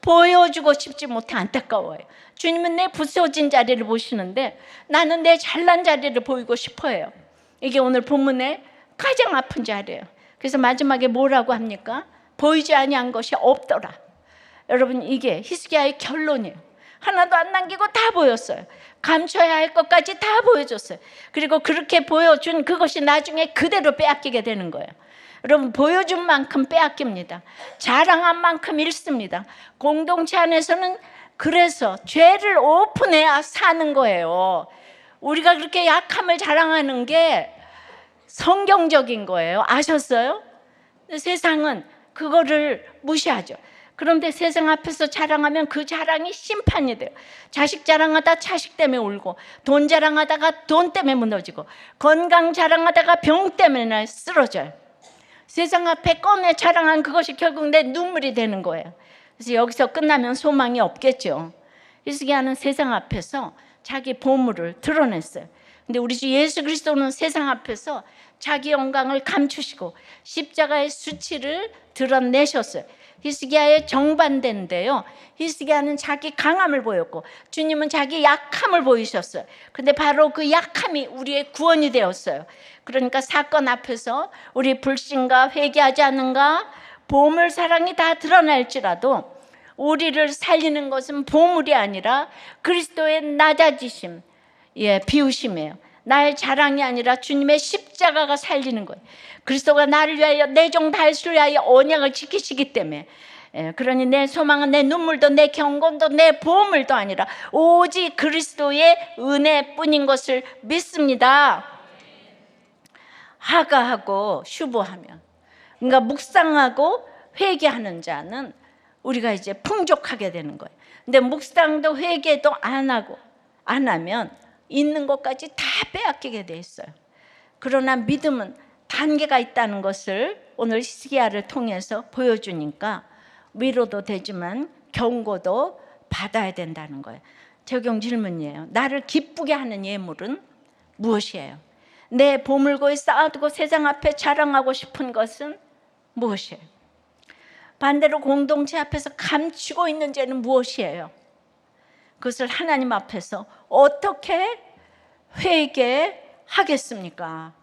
Speaker 1: 보여주고 싶지 못해 안타까워요. 주님은 내 부서진 자리를 보시는데 나는 내 잘난 자리를 보이고 싶어요. 이게 오늘 본문의 가장 아픈 자리예요. 그래서 마지막에 뭐라고 합니까? 보이지 아니한 것이 없더라. 여러분, 이게 히스기야의 결론이에요. 하나도 안 남기고 다 보였어요. 감춰야 할 것까지 다 보여줬어요. 그리고 그렇게 보여준 그것이 나중에 그대로 빼앗기게 되는 거예요. 여러분, 보여준 만큼 빼앗깁니다. 자랑한 만큼 잃습니다. 공동체 안에서는 그래서 죄를 오픈해야 사는 거예요. 우리가 그렇게 약함을 자랑하는 게 성경적인 거예요. 아셨어요? 세상은 그거를 무시하죠. 그런데 세상 앞에서 자랑하면 그 자랑이 심판이 돼요. 자식 자랑하다 자식 때문에 울고, 돈 자랑하다가 돈 때문에 무너지고, 건강 자랑하다가 병 때문에 쓰러져요. 세상 앞에 꺼내 자랑한 그것이 결국 내 눈물이 되는 거예요. 그래서 여기서 끝나면 소망이 없겠죠. 히스기야는 세상 앞에서 자기 보물을 드러냈어요. 근데 우리 주 예수 그리스도는 세상 앞에서 자기 영광을 감추시고 십자가의 수치를 드러내셨어요. 히스기야의 정반대인데요. 히스기야는 자기 강함을 보였고 주님은 자기 약함을 보이셨어요. 근데 바로 그 약함이 우리의 구원이 되었어요. 그러니까 사건 앞에서 우리 불신과 회개하지 않는가 보물 사랑이 다 드러날지라도 우리를 살리는 것은 보물이 아니라 그리스도의 낮아지심, 비우심이에요. 나의 자랑이 아니라 주님의 십자가가 살리는 거예요. 그리스도가 나를 위하여 내 종 다윗을 위하여 언약을 지키시기 때문에, 그러니 내 소망은 내 눈물도 내 경건도 내 보물도 아니라 오직 그리스도의 은혜뿐인 것을 믿습니다. 하가하고 슈브하면, 그러니까 묵상하고 회개하는 자는 우리가 이제 풍족하게 되는 거예요. 근데 묵상도 회개도 안 하면 있는 것까지 다 빼앗기게 돼 있어요. 그러나 믿음은 단계가 있다는 것을 오늘 히스기야를 통해서 보여주니까 위로도 되지만 경고도 받아야 된다는 거예요. 적용 질문이에요. 나를 기쁘게 하는 예물은 무엇이에요? 내 보물고에 쌓아두고 세상 앞에 자랑하고 싶은 것은 무엇이에요? 반대로 공동체 앞에서 감추고 있는 죄는 무엇이에요? 그것을 하나님 앞에서 어떻게 회개하겠습니까?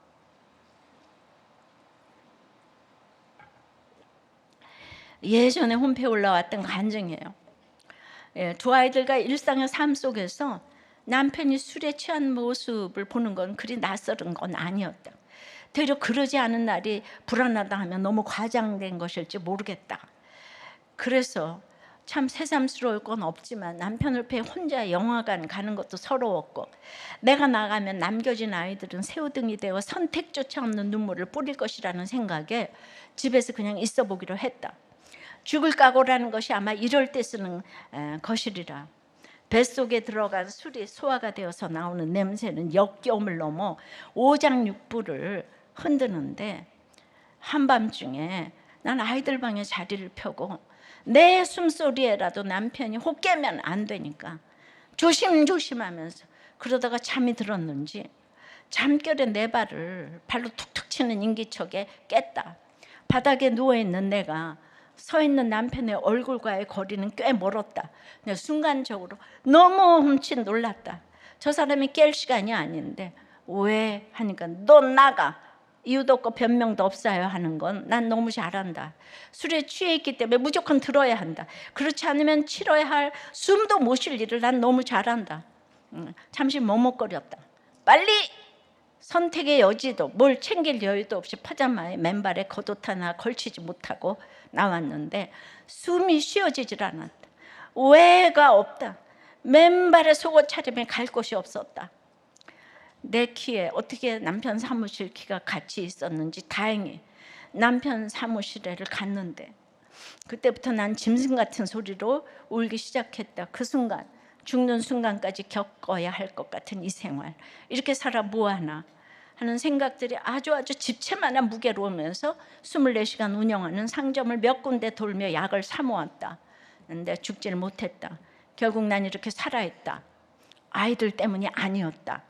Speaker 1: 예전에 홈페이지에 올라왔던 간증이에요. 두 아이들과 일상의 삶 속에서 남편이 술에 취한 모습을 보는 건 그리 낯설은 건 아니었다. 되려 그러지 않은 날이 불안하다 하면 너무 과장된 것일지 모르겠다. 그래서 참 새삼스러울 건 없지만 남편을 패 혼자 영화관 가는 것도 서러웠고, 내가 나가면 남겨진 아이들은 새우등이 되어 선택조차 없는 눈물을 뿌릴 것이라는 생각에 집에서 그냥 있어 보기로 했다. 죽을 각오라는 것이 아마 이럴 때 쓰는 것이리라. 뱃속에 들어간 술이 소화가 되어서 나오는 냄새는 역겨움을 넘어 오장육부를 흔드는데, 한밤중에 난 아이들 방에 자리를 펴고 내 숨소리에라도 남편이 혹 깨면 안 되니까 조심조심하면서 그러다가 잠이 들었는지 잠결에 내 발로 툭툭 치는 인기척에 깼다. 바닥에 누워있는 내가 서 있는 남편의 얼굴과의 거리는 꽤 멀었다. 순간적으로 너무 훔친 놀랐다. 저 사람이 깰 시간이 아닌데 왜 하니까 너 나가. 이유도 없고 변명도 없어요 하는 건 난 너무 잘한다. 술에 취해 있기 때문에 무조건 들어야 한다. 그렇지 않으면 치러야 할 숨도 못 쉴 일을 난 너무 잘한다. 잠시 머뭇거렸다. 빨리 선택의 여지도 뭘 챙길 여유도 없이 파자마에 맨발에 겉옷 하나 걸치지 못하고 나왔는데 숨이 쉬어지질 않았다. 왜가 없다. 맨발에 속옷 차림에 갈 곳이 없었다. 내 키에 어떻게 남편 사무실 키가 같이 있었는지 다행히 남편 사무실에를 갔는데 그때부터 난 짐승 같은 소리로 울기 시작했다. 그 순간 죽는 순간까지 겪어야 할 것 같은 이 생활, 이렇게 살아 뭐하나 하는 생각들이 아주 집채만한 무게로 오면서 24시간 운영하는 상점을 몇 군데 돌며 약을 사 모았다. 근데 죽지를 못했다. 결국 난 이렇게 살아있다. 아이들 때문이 아니었다.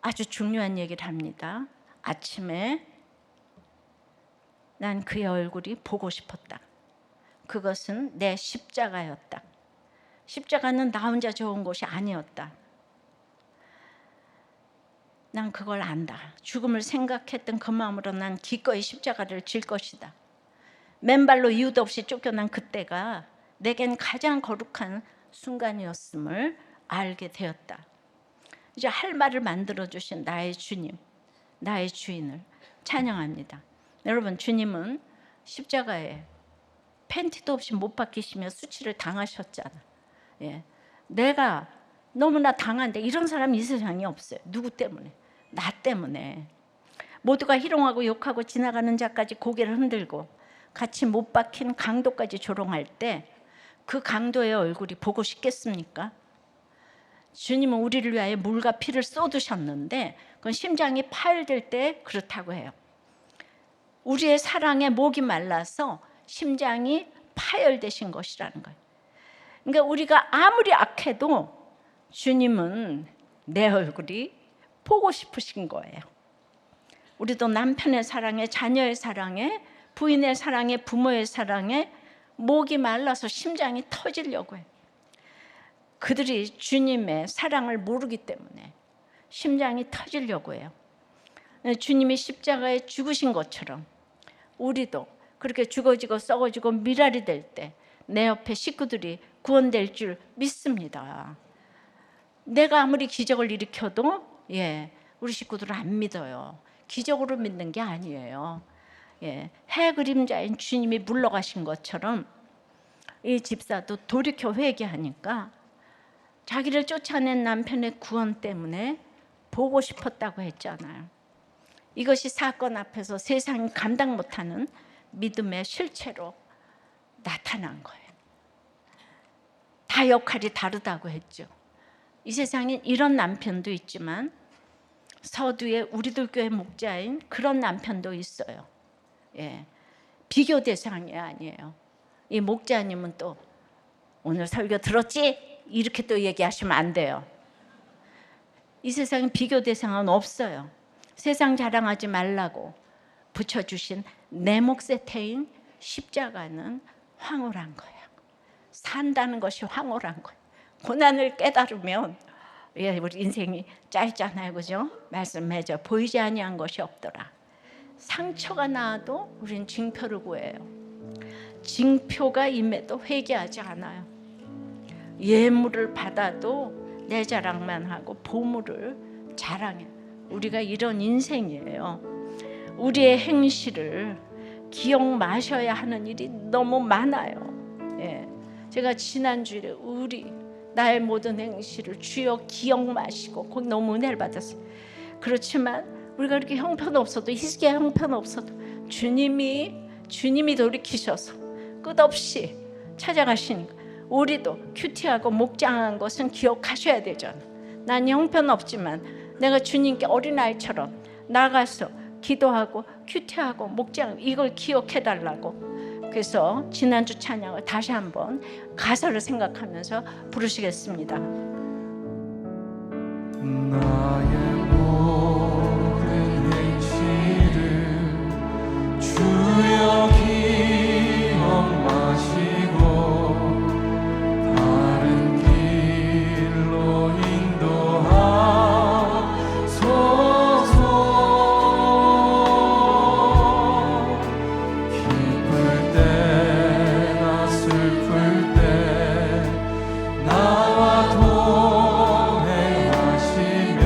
Speaker 1: 아주 중요한 얘기를 합니다. 아침에 난 그의 얼굴이 보고 싶었다. 그것은 내 십자가였다. 십자가는 나 혼자 좋은 것이 아니었다. 난 그걸 안다. 죽음을 생각했던 그 마음으로 난 기꺼이 십자가를 질 것이다. 맨발로 이유도 없이 쫓겨난 그때가 내겐 가장 거룩한 순간이었음을 알게 되었다. 이제 할 말을 만들어주신 나의 주님, 나의 주인을 찬양합니다. 여러분, 주님은 십자가에 팬티도 없이 못 박히시며 수치를 당하셨잖아. 예. 내가 너무나 당한데 이런 사람이 이 세상에 없어요. 누구 때문에? 나 때문에. 모두가 희롱하고 욕하고 지나가는 자까지 고개를 흔들고 같이 못 박힌 강도까지 조롱할 때 그 강도의 얼굴이 보고 싶겠습니까? 주님은 우리를 위하여 물과 피를 쏟으셨는데 그건 심장이 파열될 때 그렇다고 해요. 우리의 사랑에 목이 말라서 심장이 파열되신 것이라는 거예요. 그러니까 우리가 아무리 악해도 주님은 내 얼굴이 보고 싶으신 거예요. 우리도 남편의 사랑에, 자녀의 사랑에, 부인의 사랑에, 부모의 사랑에 목이 말라서 심장이 터지려고 해요. 그들이 주님의 사랑을 모르기 때문에 심장이 터지려고 해요. 주님이 십자가에 죽으신 것처럼 우리도 그렇게 죽어지고 썩어지고 미랄이 될 때 내 옆에 식구들이 구원될 줄 믿습니다. 내가 아무리 기적을 일으켜도 우리 식구들은 안 믿어요. 기적으로 믿는 게 아니에요. 해 그림자인 주님이 물러가신 것처럼 이 집사도 돌이켜 회개하니까 자기를 쫓아낸 남편의 구원 때문에 보고 싶었다고 했잖아요. 이것이 사건 앞에서 세상이 감당 못하는 믿음의 실체로 나타난 거예요. 다 역할이 다르다고 했죠. 이 세상엔 이런 남편도 있지만 서두에 우리들 교회 목자인 그런 남편도 있어요. 비교 대상이 아니에요. 이 목자님은 또 오늘 설교 들었지? 이렇게 또 얘기하시면 안 돼요. 이 세상에 비교 대상은 없어요. 세상 자랑하지 말라고 붙여주신 내 몫의 태인 십자가는 황홀한 거예요. 산다는 것이 황홀한 거예요. 고난을 깨달으면 우리 인생이 짧잖아요, 그죠? 말씀해줘. 보이지 아니한 것이 없더라. 상처가 나도 우린 징표를 구해요. 징표가 임해도 회개하지 않아요. 예물을 받아도 내 자랑만 하고 보물을 자랑해. 우리가 이런 인생이에요. 우리의 행실을 기억 마셔야 하는 일이 너무 많아요. 제가 지난주에 나의 모든 행실을 주여 기억 마시고 거기 너무 은혜를 받았어요. 그렇지만 우리가 그렇게 형편없어도, 희스기야 형편없어도 주님이 돌이키셔서 끝없이 찾아가시니까 우리도 큐티하고 목장한 것은 기억하셔야 되잖아. 난 형편없지만 내가 주님께 어린아이처럼 나가서 기도하고 큐티하고 목장, 이걸 기억해달라고. 그래서 지난주 찬양을 다시 한번 가사를 생각하면서 부르시겠습니다.
Speaker 2: 나의 모든 행실을 주여 기억 마시고 다른 길로 인도하소서. 기쁠 때나 슬플 때 나와 동행하시며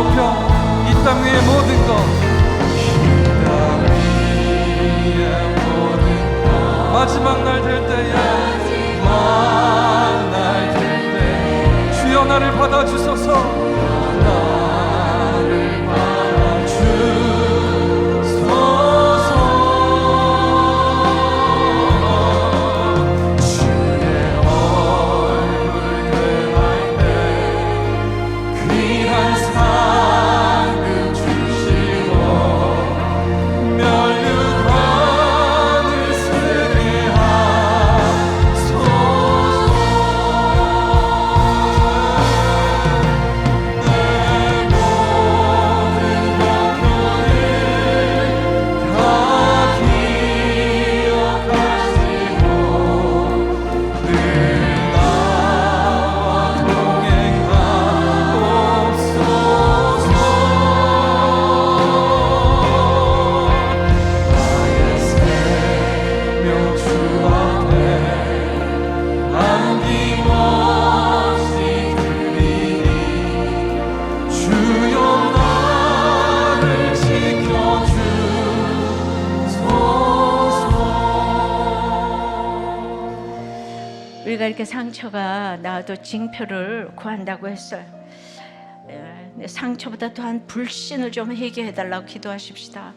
Speaker 2: 높여 이 땅 위의 모든 것 마지막 날 될 때에 주여 나를 받아주소서
Speaker 1: 우리가 이렇게 상처가 나도 징표를 구한다고 했어요. 상처보다 또한 불신을 좀 해결해달라고 기도하십시다.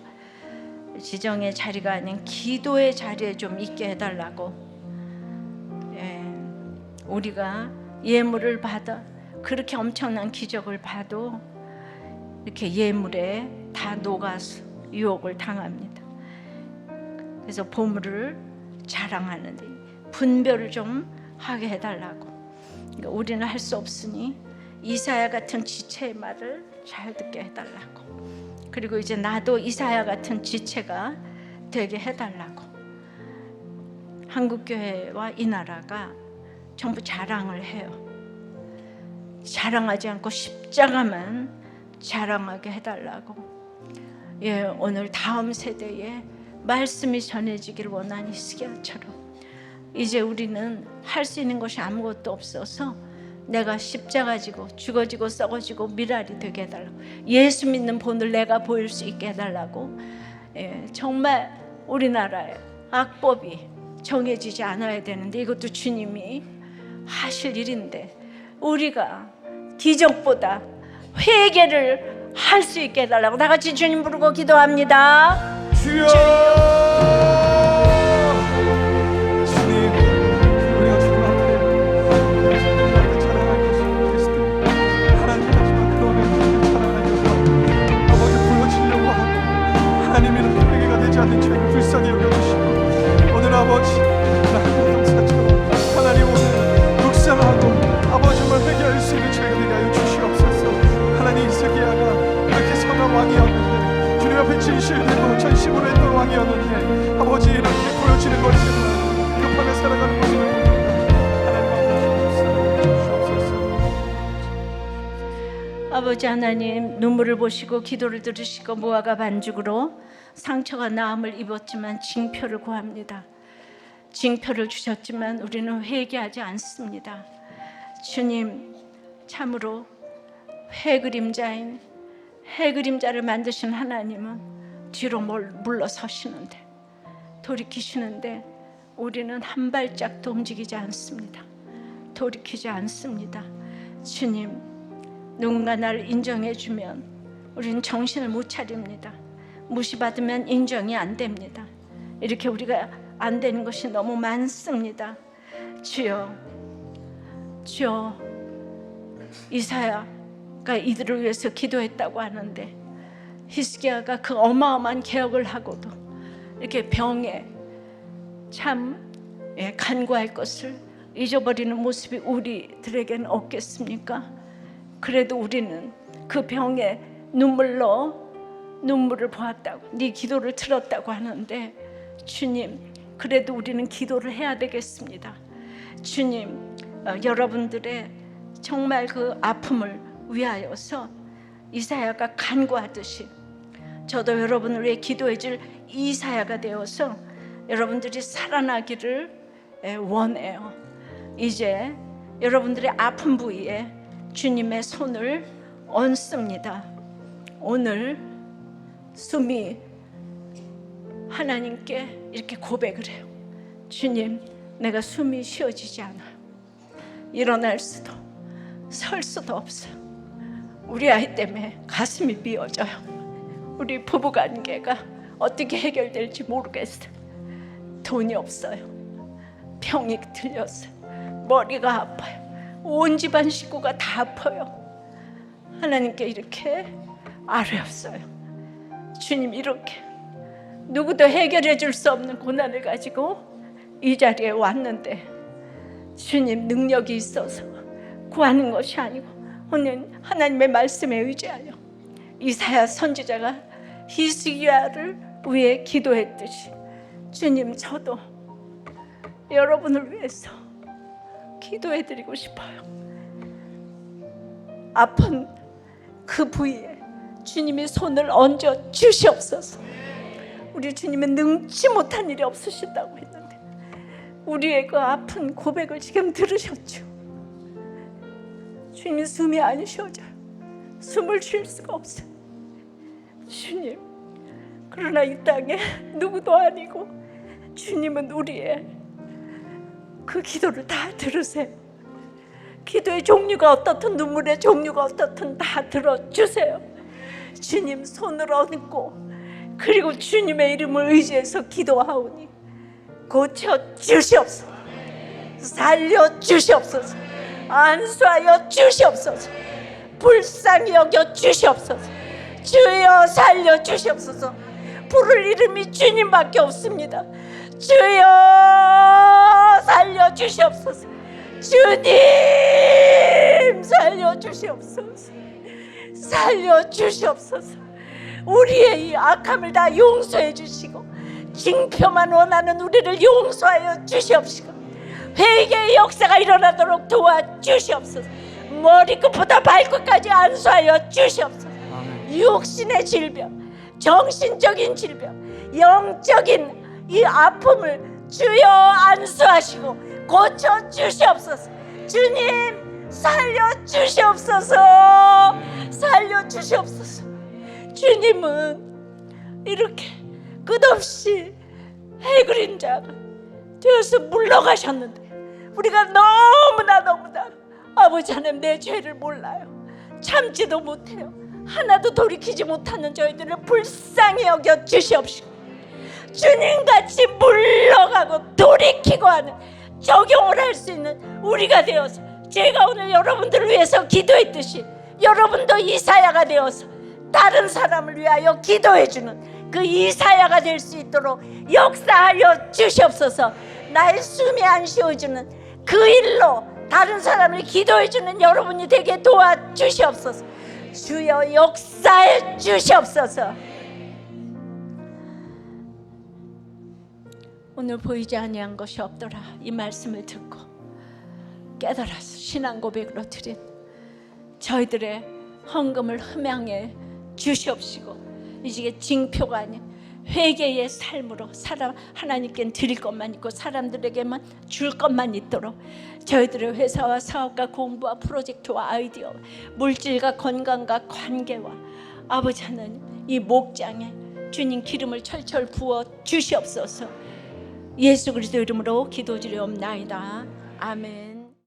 Speaker 1: 지정의 자리가 아닌 기도의 자리에 좀 있게 해달라고. 우리가 예물을 받아 그렇게 엄청난 기적을 봐도 이렇게 예물에 다 녹아서 유혹을 당합니다. 그래서 보물을 자랑하는데 분별을 좀 하게 해달라고. 그러니까 우리는 할 수 없으니 이사야 같은 지체의 말을 잘 듣게 해달라고. 그리고 이제 나도 이사야 같은 지체가 되게 해달라고. 한국교회와 이 나라가 전부 자랑을 해요. 자랑하지 않고 십자가만 자랑하게 해달라고. 오늘 다음 세대에 말씀이 전해지기를 원하는 히스기야처럼 이제 우리는 할 수 있는 것이 아무것도 없어서 내가 십자가 지고 죽어지고 썩어지고 미랄이 되게 해달라고. 예수 믿는 본을 내가 보일 수 있게 해달라고. 정말 우리나라의 악법이 정해지지 않아야 되는데 이것도 주님이 하실 일인데 우리가 기적보다 회개를 할 수 있게 해달라고. 다 같이 주님 부르고 기도합니다.
Speaker 2: 주여 주님 우리가 주님 앞에 자랑할 것이 그리스도 하나님 하지만 그러면 자랑하려고 아버지 보여주려고 하고 하나님 이렇게 회개가 되지 않는 죄를 불쌍히 여겨주시고 오늘 아버지 하나님 감사처럼 하나님 오늘 묵상하고 아버지 정말 회개할 수 있는 죄가 되게 하여 주시옵소서. 하나님 히스기야가 이렇게 선한 왕이었는데 주님 앞에 진실되고 전심으로 했던 왕이었는데 아버지 이렇게 보여지는 것이지만 급하게 살아가는 모습을 봅니다. 하나님 앞에 주옵소서.
Speaker 1: 아버지 하나님, 눈물을 보시고 기도를 들으시고 무화과 반죽으로 상처가 나음을 입었지만 징표를 구합니다. 징표를 주셨지만 우리는 회개하지 않습니다. 주님, 참으로 해그림자를 만드신 하나님은 뒤로 물러서시는데 돌이키시는데 우리는 한 발짝도 움직이지 않습니다. 돌이키지 않습니다. 주님, 누군가 나를 인정해주면 우리는 정신을 못 차립니다. 무시받으면 인정이 안 됩니다. 이렇게 우리가 안 되는 것이 너무 많습니다. 주여, 이사야가 이들을 위해서 기도했다고 하는데 히스기야가 그 어마어마한 개혁을 하고도 이렇게 병에 참 간구할 것을 잊어버리는 모습이 우리들에게는 없겠습니까? 그래도 우리는 그 병에 눈물을 보았다고, 네 기도를 들었다고 하는데 주님, 그래도 우리는 기도를 해야 되겠습니다. 주님, 여러분들의 정말 그 아픔을 위하여서 이사야가 간구하듯이 저도 여러분을 위해 기도해줄 이사야가 되어서 여러분들이 살아나기를 원해요. 이제 여러분들의 아픈 부위에 주님의 손을 얹습니다. 오늘 숨이 하나님께 이렇게 고백을 해요. 주님, 내가 숨이 쉬어지지 않아요. 일어날 수도 설 수도 없어요. 우리 아이 때문에 가슴이 미어져요. 우리 부부관계가 어떻게 해결될지 모르겠어요. 돈이 없어요. 병이 들렸어요. 머리가 아파요. 온 집안 식구가 다 아파요. 하나님께 이렇게 아뢰었어요. 주님, 이렇게 누구도 해결해 줄 수 없는 고난을 가지고 이 자리에 왔는데 주님 능력이 있어서 구하는 것이 아니고 오늘 하나님의 말씀에 의지하여 이사야 선지자가 히스기야를 위해 기도했듯이 주님, 저도 여러분을 위해서 기도해드리고 싶어요. 아픈 그 부위에 주님이 손을 얹어 주시옵소서. 우리 주님은 능치 못한 일이 없으시다고 했는데 우리의 그 아픈 고백을 지금 들으셨죠. 주님, 숨이 안 쉬어져요. 숨을 쉴 수가 없어요. 주님, 그러나 이 땅에 누구도 아니고 주님은 우리의 그 기도를 다 들으세요. 기도의 종류가 어떻든 눈물의 종류가 어떻든 다 들어주세요. 주님, 손을 얹고 그리고 주님의 이름을 의지해서 기도하오니 고쳐 주시옵소서. 살려 주시옵소서. 안수하여 주시옵소서. 불쌍히 여겨 주시옵소서. 주여 살려 주시옵소서. 부를 이름이 주님밖에 없습니다. 주여 살려 주시옵소서. 주님 살려 주시옵소서. 살려 주시옵소서. 우리의 이 악함을 다 용서해 주시고 징표만 원하는 우리를 용서하여 주시옵시고 회개의 역사가 일어나도록 도와주시옵소서. 머리끝부터 발끝까지 안수하여 주시옵소서. 육신의 질병, 정신적인 질병, 영적인 이 아픔을 주여 안수하시고 고쳐 주시옵소서. 주님 살려 주시옵소서. 살려 주시옵소서. 주님은 이렇게 끝없이 해 그림자가 되어서 물러가셨는데 우리가 너무나 아버지 하나님, 내 죄를 몰라요. 참지도 못해요. 하나도 돌이키지 못하는 저희들을 불쌍히 여겨 주시옵시고 주님같이 물러가고 돌이키고 하는 적용을 할 수 있는 우리가 되어서 제가 오늘 여러분들을 위해서 기도했듯이 여러분도 이사야가 되어서 다른 사람을 위하여 기도해주는 그 이사야가 될 수 있도록 역사하여 주시옵소서. 나의 숨이 안 쉬어지는 그 일로 다른 사람을 기도해주는 여러분이 되게 도와주시옵소서. 주여 역사해 주시옵소서. 오늘 보이지 아니한 것이 없더라. 이 말씀을 듣고 깨달아서 신앙 고백으로 드린 저희들의 헌금을 흠양해 주시옵시고 이제 징표가 아닌 회개의 삶으로 하나님께 드릴 것만 있고 사람들에게만 줄 것만 있도록 저희들의 회사와 사업과 공부와 프로젝트와 아이디어, 물질과 건강과 관계와 아버지 하나님 이 목장에 주님 기름을 철철 부어 주시옵소서. 예수 그리스도 이름으로 기도드리옵나이다. 아멘.